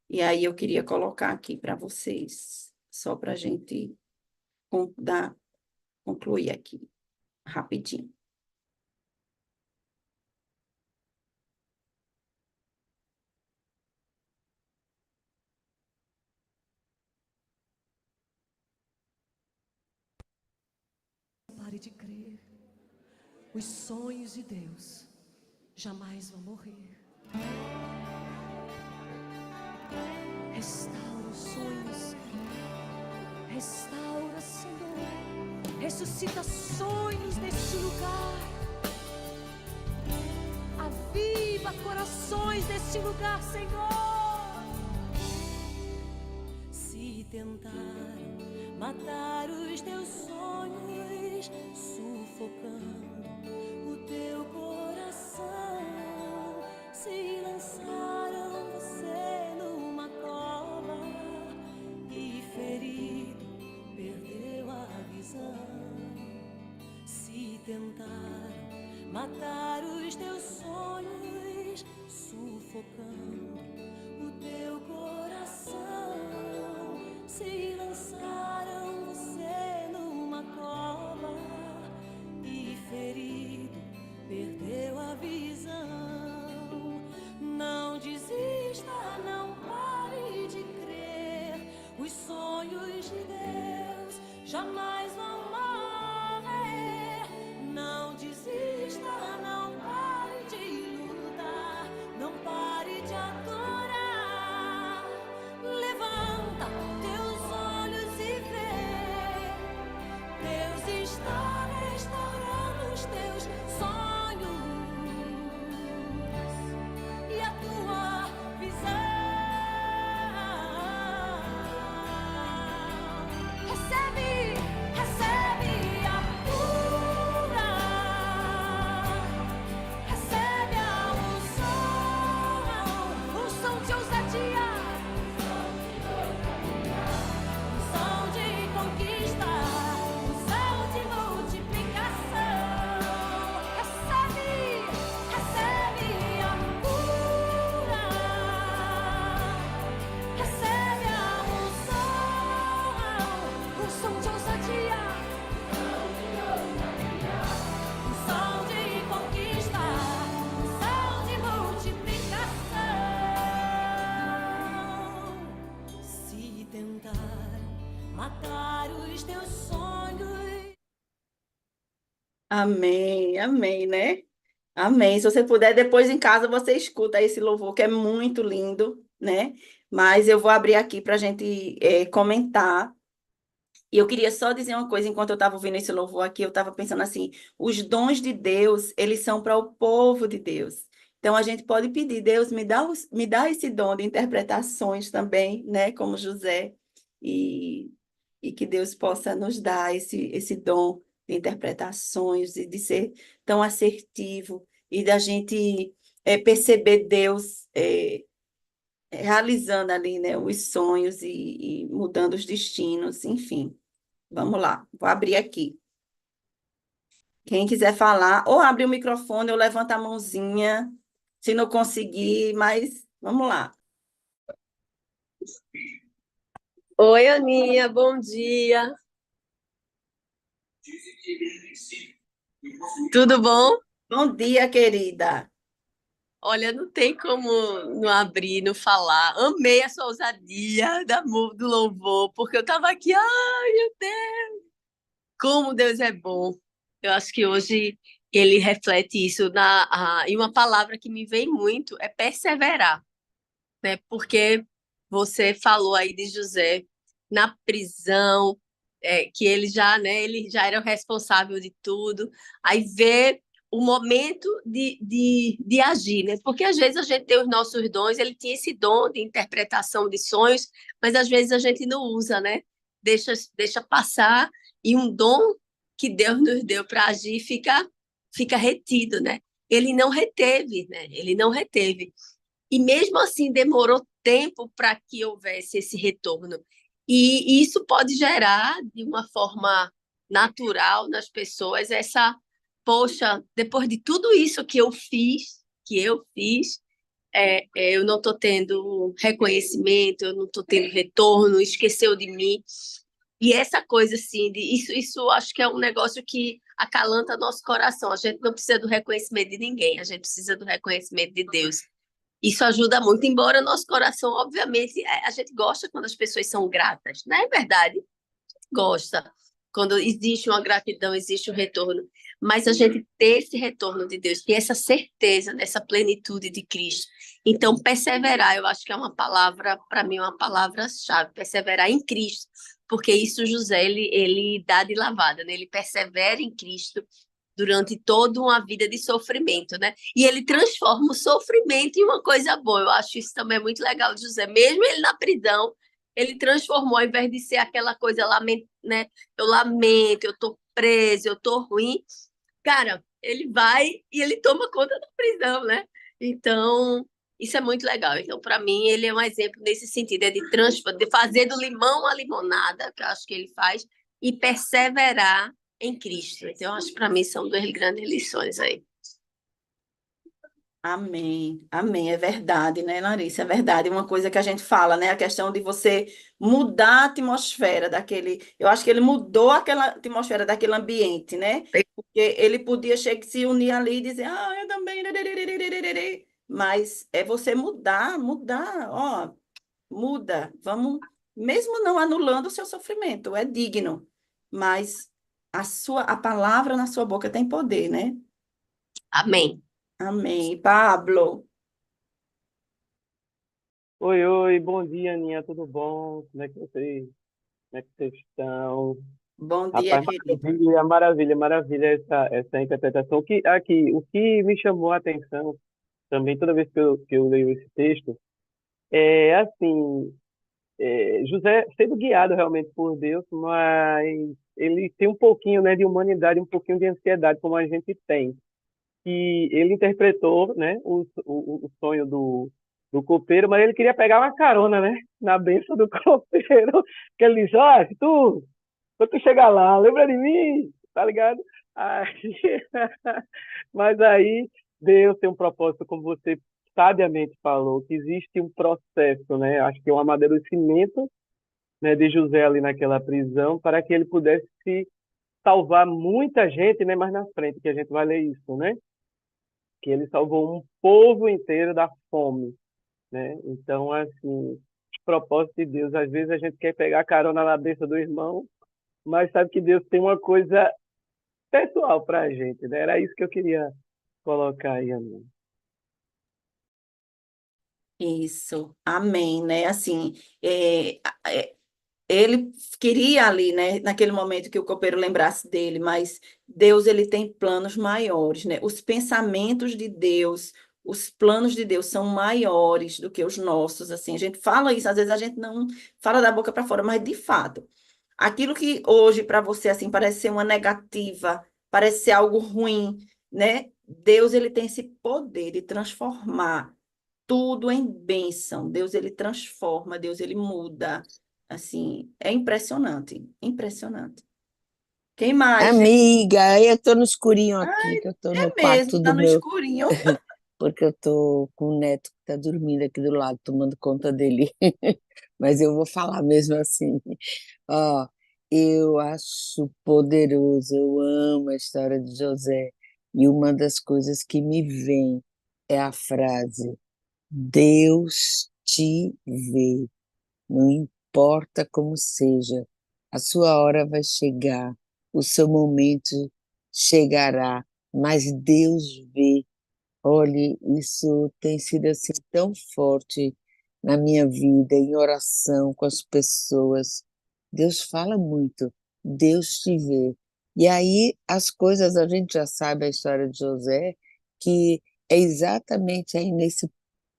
e aí eu queria colocar aqui para vocês, só para a gente dar, concluir aqui, rapidinho. Pare de crer. Os sonhos de Deus jamais vão morrer. Restaura os sonhos. Restaura, Senhor. Ressuscita sonhos neste lugar. Aviva corações neste lugar, Senhor. Se tentaram matar os teus sonhos, sufocando o teu coração, se lançaram você numa cova e ferido perdeu a visão. Se tentaram matar os teus sonhos, sufocando o teu coração, se lançaram você numa cova e ferido perdeu a visão. Não desista, não pare de crer. Os sonhos de Deus jamais vão morrer. Não desista, não pare de lutar, não pare de adorar. Levanta teus olhos e vê. Deus está restaurando os teus sonhos e a tua visão. Recebe, tentaram matar os teus sonhos. Amém, amém, né? Amém. Se você puder, depois em casa você escuta esse louvor, que é muito lindo, né? Mas eu vou abrir aqui para a gente comentar. E eu queria só dizer uma coisa, enquanto eu estava ouvindo esse louvor aqui, eu estava pensando assim, os dons de Deus, eles são para o povo de Deus. Então a gente pode pedir, Deus, me dá esse dom de interpretações também, né, como José, e, e que Deus possa nos dar esse dom de interpretações e de ser tão assertivo e da gente perceber Deus realizando ali, né, os sonhos e mudando os destinos, enfim. Vamos lá, vou abrir aqui. Quem quiser falar, ou abre o microfone ou levanta a mãozinha, se não conseguir, mas vamos lá. Oi, Aninha, bom dia. Tudo bom? Bom dia, querida. Olha, não tem como não abrir, não falar. Amei a sua ousadia do louvor, porque eu estava aqui, ai, meu Deus, como Deus é bom. Eu acho que hoje ele reflete isso e uma palavra que me vem muito é perseverar, né? Porque você falou aí de José na prisão, que ele já era o responsável de tudo. Aí vê o momento de agir, né? Porque às vezes a gente tem os nossos dons, ele tinha esse dom de interpretação de sonhos, mas às vezes a gente não usa, né? Deixa passar e um dom que Deus nos deu para agir fica retido, né? Ele não reteve, né? Ele não reteve. E mesmo assim demorou tempo para que houvesse esse retorno. E isso pode gerar, de uma forma natural nas pessoas, poxa, depois de tudo isso que eu fiz, eu não estou tendo reconhecimento, eu não estou tendo retorno, esqueceu de mim. E essa coisa, assim, isso acho que é um negócio que acalanta nosso coração. A gente não precisa do reconhecimento de ninguém, a gente precisa do reconhecimento de Deus. Isso ajuda muito, embora nosso coração, obviamente, a gente gosta quando as pessoas são gratas, não é verdade? Gosta. Quando existe uma gratidão, existe um retorno. Mas a gente ter esse retorno de Deus, ter essa certeza dessa plenitude de Cristo. Então, perseverar, eu acho que é uma palavra, para mim, uma palavra-chave, perseverar em Cristo. Porque isso José, ele dá de lavada, né? Ele persevera em Cristo durante toda uma vida de sofrimento, né? E ele transforma o sofrimento em uma coisa boa. Eu acho isso também muito legal de José. Mesmo ele na prisão, ele transformou, ao invés de ser aquela coisa, né? Eu lamento, eu tô preso, eu tô ruim. Cara, ele vai e ele toma conta da prisão, né? Então, isso é muito legal. Então, para mim, ele é um exemplo nesse sentido, de fazer do limão a limonada, que eu acho que ele faz, e perseverar em Cristo. Então, eu acho que para mim são duas grandes lições aí. Amém, amém, é verdade, né, Larissa? É verdade. Uma coisa que a gente fala, né? A questão de você mudar a atmosfera daquele. Eu acho que ele mudou aquela atmosfera daquele ambiente, né? Porque ele podia chegar, se unir ali e dizer, ah, eu também. Mas é você mudar, ó, muda. Vamos, mesmo não anulando o seu sofrimento, é digno. Mas a palavra na sua boca tem poder, né? Amém. Amém. Pablo. Oi, oi, bom dia, Aninha, tudo bom? Como é que vocês estão? Bom dia, Rapaz, querido. maravilha, maravilha, maravilha essa interpretação. O que me chamou a atenção também, toda vez que eu leio esse texto, é assim, José sendo guiado realmente por Deus, mas ele tem um pouquinho, né, de humanidade, um pouquinho de ansiedade, como a gente tem. Que ele interpretou, né, o sonho do copeiro, mas ele queria pegar uma carona, né, na benção do copeiro, que ele disse, ó, quando tu chegar lá, lembra de mim, tá ligado? Aí, mas aí Deus tem um propósito, como você sabiamente falou, que existe um processo, né, acho que é um amadurecimento, né, de José ali naquela prisão, para que ele pudesse salvar muita gente, né, mais na frente, que a gente vai ler isso, né? Que ele salvou um povo inteiro da fome, né? Então, assim, propósitos de Deus. Às vezes a gente quer pegar carona na bênção do irmão, mas sabe que Deus tem uma coisa pessoal para a gente, né? Era isso que eu queria colocar aí, amém. Isso, amém, né? Assim, é, é, ele queria ali, né, naquele momento que o copeiro lembrasse dele, mas Deus, ele tem planos maiores, né? Os pensamentos de Deus, os planos de Deus são maiores do que os nossos, assim. A gente fala isso, às vezes a gente não fala da boca para fora, mas de fato, aquilo que hoje para você assim parece ser uma negativa, parece ser algo ruim, né? Deus, ele tem esse poder de transformar tudo em bênção. Deus, ele transforma, Deus, ele muda. Assim, é impressionante, impressionante. Quem mais, gente? Amiga, eu tô no escurinho aqui, que eu tô É no mesmo, quarto tá do no meu, escurinho. porque eu tô com o neto que tá dormindo aqui do lado, tomando conta dele. Mas eu vou falar mesmo assim. Ó, eu acho poderoso, eu amo a história de José. E uma das coisas que me vem é a frase: Deus te vê. Não importa como seja, a sua hora vai chegar, o seu momento chegará, mas Deus vê. Olhe, isso tem sido assim tão forte na minha vida, em oração com as pessoas. Deus fala muito, Deus te vê. E aí as coisas, a gente já sabe a história de José, que é exatamente aí nesse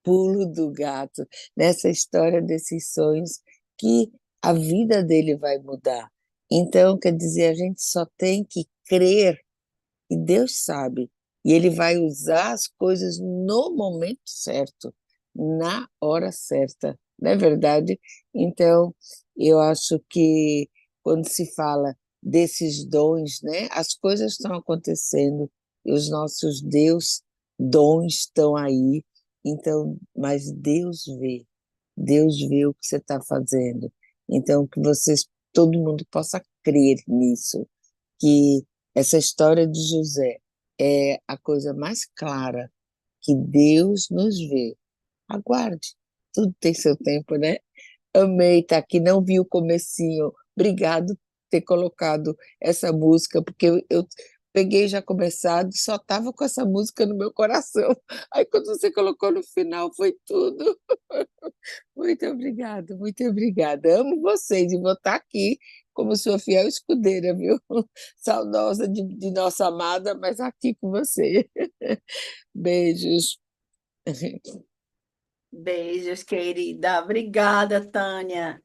pulo do gato, nessa história desses sonhos, que a vida dele vai mudar. Então, quer dizer, a gente só tem que crer e Deus sabe. E Ele vai usar as coisas no momento certo, na hora certa, não é verdade? Então, eu acho que quando se fala desses dons, né, as coisas estão acontecendo e os nossos dons estão aí. Então, mas Deus vê o que você está fazendo. Então, que vocês, todo mundo possa crer nisso, que essa história de José é a coisa mais clara que Deus nos vê. Aguarde, tudo tem seu tempo, né? Amei estar aqui, não vi o comecinho. Obrigado por ter colocado essa música, porque eu peguei já começado, só estava com essa música no meu coração. Aí quando você colocou no final, foi tudo. Muito obrigada, muito obrigada. Amo vocês e vou estar aqui como sua fiel escudeira, viu? Saudosa de nossa amada, mas aqui com você. Beijos. Beijos, querida. Obrigada, Tânia.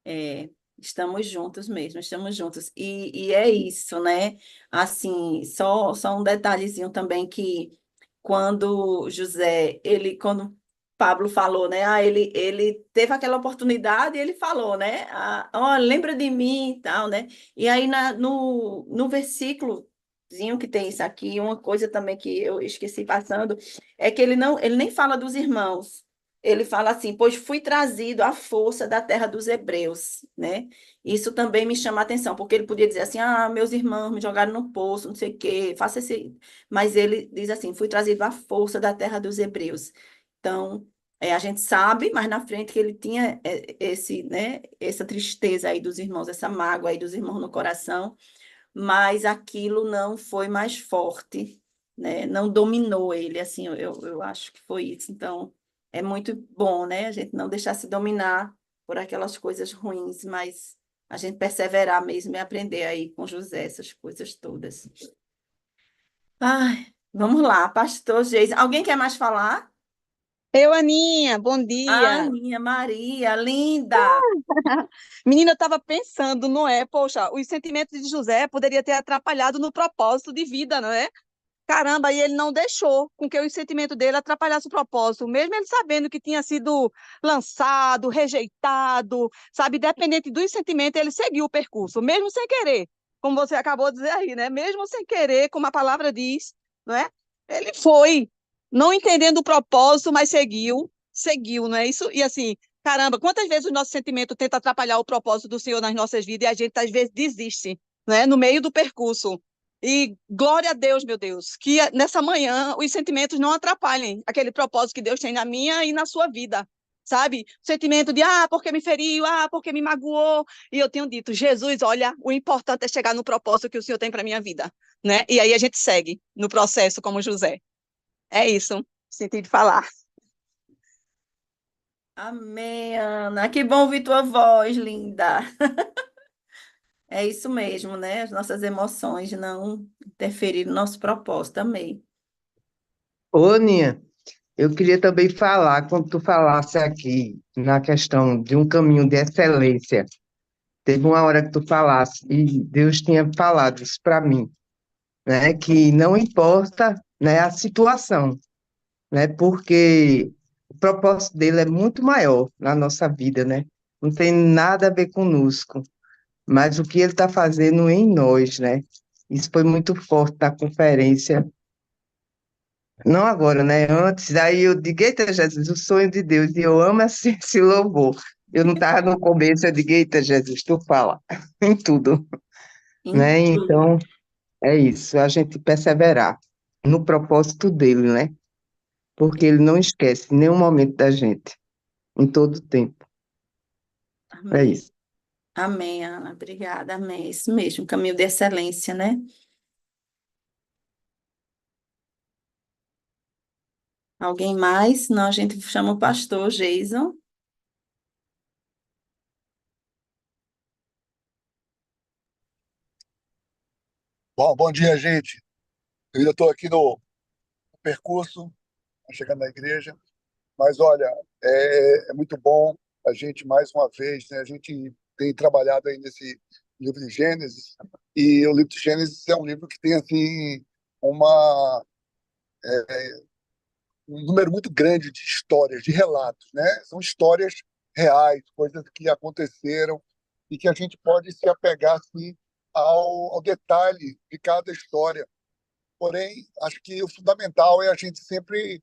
É, estamos juntos mesmo, estamos juntos. E é isso, né? Assim, só um detalhezinho também que quando José, quando Pablo falou, né? Ele teve aquela oportunidade e ele falou, né? Olha, lembra de mim e tal, né? E aí no versículozinho que tem isso aqui, uma coisa também que eu esqueci passando, é que ele nem fala dos irmãos. Ele fala assim, pois fui trazido à força da terra dos hebreus, né? Isso também me chama a atenção, porque ele podia dizer assim, meus irmãos me jogaram no poço, não sei o quê, faça esse... Mas ele diz assim, fui trazido à força da terra dos hebreus. Então, a gente sabe, mas na frente que ele tinha esse, né, essa tristeza aí dos irmãos, essa mágoa aí dos irmãos no coração, mas aquilo não foi mais forte, né? Não dominou ele, assim, eu acho que foi isso. Então, é muito bom, né? A gente não deixar se dominar por aquelas coisas ruins, mas a gente perseverar mesmo e aprender aí com José essas coisas todas. Ai, vamos lá, pastor Geis. Alguém quer mais falar? Eu, Aninha, bom dia. Aninha, Maria, linda. Menina, eu estava pensando, não é? Poxa, os sentimentos de José poderia ter atrapalhado no propósito de vida, não é? Caramba, e ele não deixou com que o sentimento dele atrapalhasse o propósito, mesmo ele sabendo que tinha sido lançado, rejeitado, sabe? Independente dos sentimentos, ele seguiu o percurso, mesmo sem querer, como você acabou de dizer aí, né? Mesmo sem querer, como a palavra diz, não é? Ele foi, não entendendo o propósito, mas seguiu, não é isso? E assim, caramba, quantas vezes o nosso sentimento tenta atrapalhar o propósito do Senhor nas nossas vidas e a gente às vezes desiste, né? No meio do percurso. E glória a Deus, meu Deus, que nessa manhã os sentimentos não atrapalhem aquele propósito que Deus tem na minha e na sua vida, sabe? O sentimento de, porque me feriu, porque me magoou. E eu tenho dito, Jesus, olha, o importante é chegar no propósito que o Senhor tem para minha vida, né? E aí a gente segue no processo como José. É isso, senti de falar. Amém, Ana. Que bom ouvir tua voz, linda. É isso mesmo, né? As nossas emoções não interferir no nosso propósito. Amém. Ô, Aninha, eu queria também falar, quando tu falasse aqui na questão de um caminho de excelência, teve uma hora que tu falasse, e Deus tinha falado isso para mim, né? Que não importa, né, a situação, né? Porque o propósito dele é muito maior na nossa vida, né? Não tem nada a ver conosco, mas o que ele está fazendo em nós, né? Isso foi muito forte na conferência. Não agora, né? Antes, aí eu digo, eita, Jesus, o sonho de Deus, e eu amo assim, esse louvor. Eu não estava no começo, eu digo, eita, Jesus, tu fala em tudo, Em né? tudo. Então, é isso, a gente perseverar no propósito dele, né? Porque ele não esquece nenhum momento da gente, em todo tempo. É Amém. isso. Amém, Ana. Obrigada. Amém. Isso mesmo, caminho de excelência, né? Alguém mais? Senão a gente chama o pastor Jason. Bom dia, gente. Eu ainda estou aqui no percurso, chegando na igreja, mas olha, é muito bom a gente, mais uma vez, né, a gente tem trabalhado aí nesse livro de Gênesis, e o livro de Gênesis é um livro que tem, assim, uma, um número muito grande de histórias, de relatos, né? São histórias reais, coisas que aconteceram e que a gente pode se apegar, assim, ao detalhe de cada história. Porém, acho que o fundamental é a gente sempre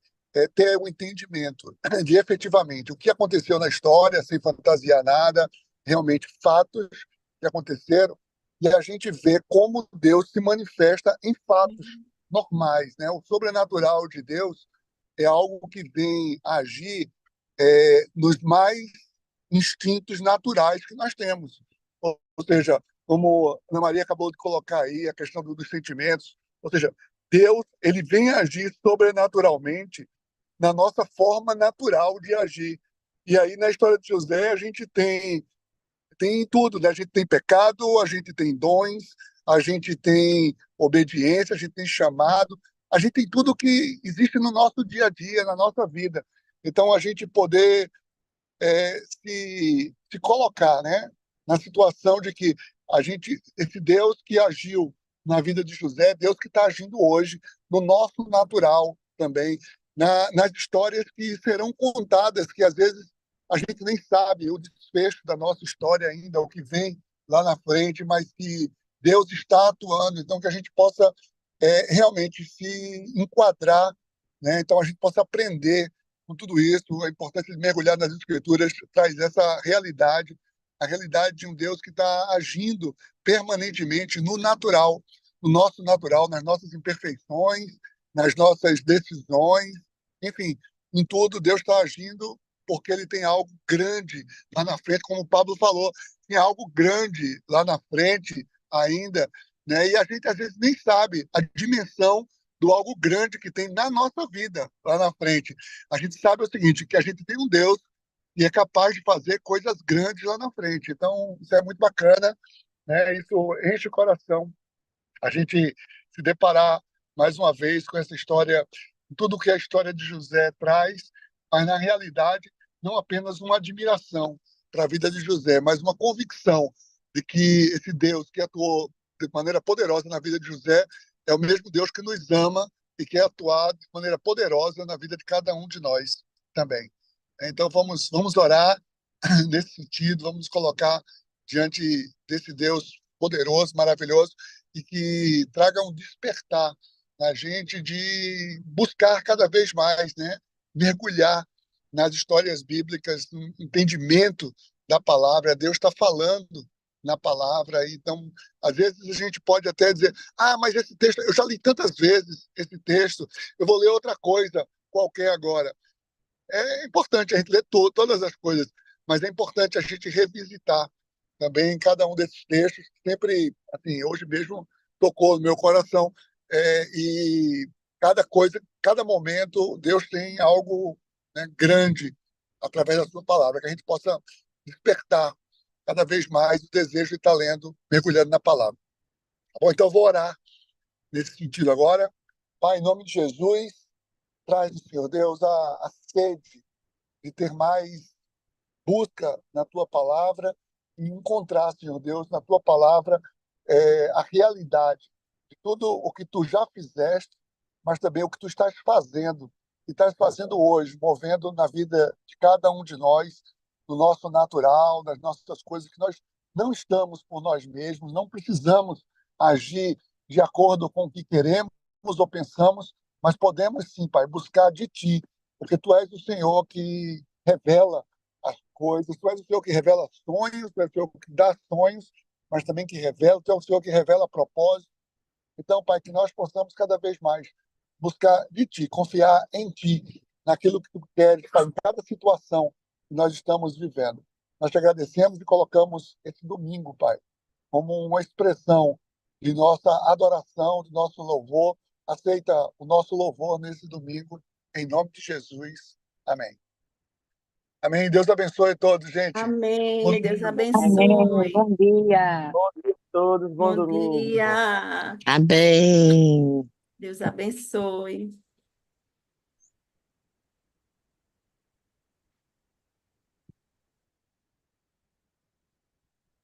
ter o entendimento de efetivamente o que aconteceu na história, sem fantasiar nada, realmente fatos que aconteceram, e a gente vê como Deus se manifesta em fatos normais, né? O sobrenatural de Deus é algo que vem agir nos mais instintos naturais que nós temos. Ou seja, como a Ana Maria acabou de colocar aí, a questão dos sentimentos, ou seja, Deus ele vem agir sobrenaturalmente na nossa forma natural de agir. E aí, na história de José, a gente tem tudo, né? A gente tem pecado, a gente tem dons, a gente tem obediência, a gente tem chamado, a gente tem tudo que existe no nosso dia a dia, na nossa vida. Então, a gente poder se colocar, né, na situação de que esse Deus que agiu na vida de José, Deus que está agindo hoje no nosso natural também, nas histórias que serão contadas, que às vezes a gente nem sabe o desfecho da nossa história ainda, o que vem lá na frente, mas que Deus está atuando, então que a gente possa realmente se enquadrar, né? Então a gente possa aprender com tudo isso, a importância de mergulhar nas Escrituras traz essa realidade, a realidade de um Deus que está agindo permanentemente no natural, no nosso natural, nas nossas imperfeições, nas nossas decisões, enfim, em tudo Deus está agindo porque ele tem algo grande lá na frente, como o Pablo falou, tem algo grande lá na frente ainda, né? E a gente às vezes nem sabe a dimensão do algo grande que tem na nossa vida lá na frente. A gente sabe o seguinte, que a gente tem um Deus e é capaz de fazer coisas grandes lá na frente. Então, isso é muito bacana, né? Isso enche o coração. A gente se deparar mais uma vez com essa história, tudo que a história de José traz, mas na realidade não apenas uma admiração para a vida de José, mas uma convicção de que esse Deus que atuou de maneira poderosa na vida de José é o mesmo Deus que nos ama e quer atuar de maneira poderosa na vida de cada um de nós também. Então vamos orar nesse sentido, vamos nos colocar diante desse Deus poderoso, maravilhoso e que traga um despertar na gente de buscar cada vez mais, né, mergulhar nas histórias bíblicas, no entendimento da palavra. Deus está falando na palavra, então às vezes a gente pode até dizer, mas esse texto, eu já li tantas vezes esse texto, eu vou ler outra coisa qualquer agora. É importante a gente ler todas as coisas, mas é importante a gente revisitar também cada um desses textos. Sempre, assim, hoje mesmo tocou no meu coração. E cada coisa, cada momento, Deus tem algo, né, grande através da sua palavra, que a gente possa despertar cada vez mais o desejo de estar lendo, mergulhando na palavra. Tá bom? Então, eu vou orar nesse sentido agora. Pai, em nome de Jesus, traz, Senhor Deus, a sede de ter mais busca na tua palavra e encontrar, Senhor Deus, na tua palavra a realidade de tudo o que tu já fizeste, mas também o que tu estás fazendo e estás fazendo hoje, movendo na vida de cada um de nós, no nosso natural, nas nossas coisas que nós não estamos por nós mesmos, não precisamos agir de acordo com o que queremos ou pensamos, mas podemos sim, Pai, buscar de ti, porque tu és o Senhor que revela as coisas, tu és o Senhor que revela sonhos, tu és o Senhor que dá sonhos, mas também que revela, tu és o Senhor que revela propósitos. Então, Pai, que nós possamos cada vez mais buscar de Ti, confiar em Ti, naquilo que Tu queres, Pai, em cada situação que nós estamos vivendo. Nós te agradecemos e colocamos esse domingo, Pai, como uma expressão de nossa adoração, de nosso louvor. Aceita o nosso louvor nesse domingo, em nome de Jesus. Amém. Amém. Deus abençoe todos, gente. Bom Amém. Deus domingo. Amém. abençoe. Bom dia. Bom dia a todos, bom Bom domingo. dia. Amém. Deus abençoe.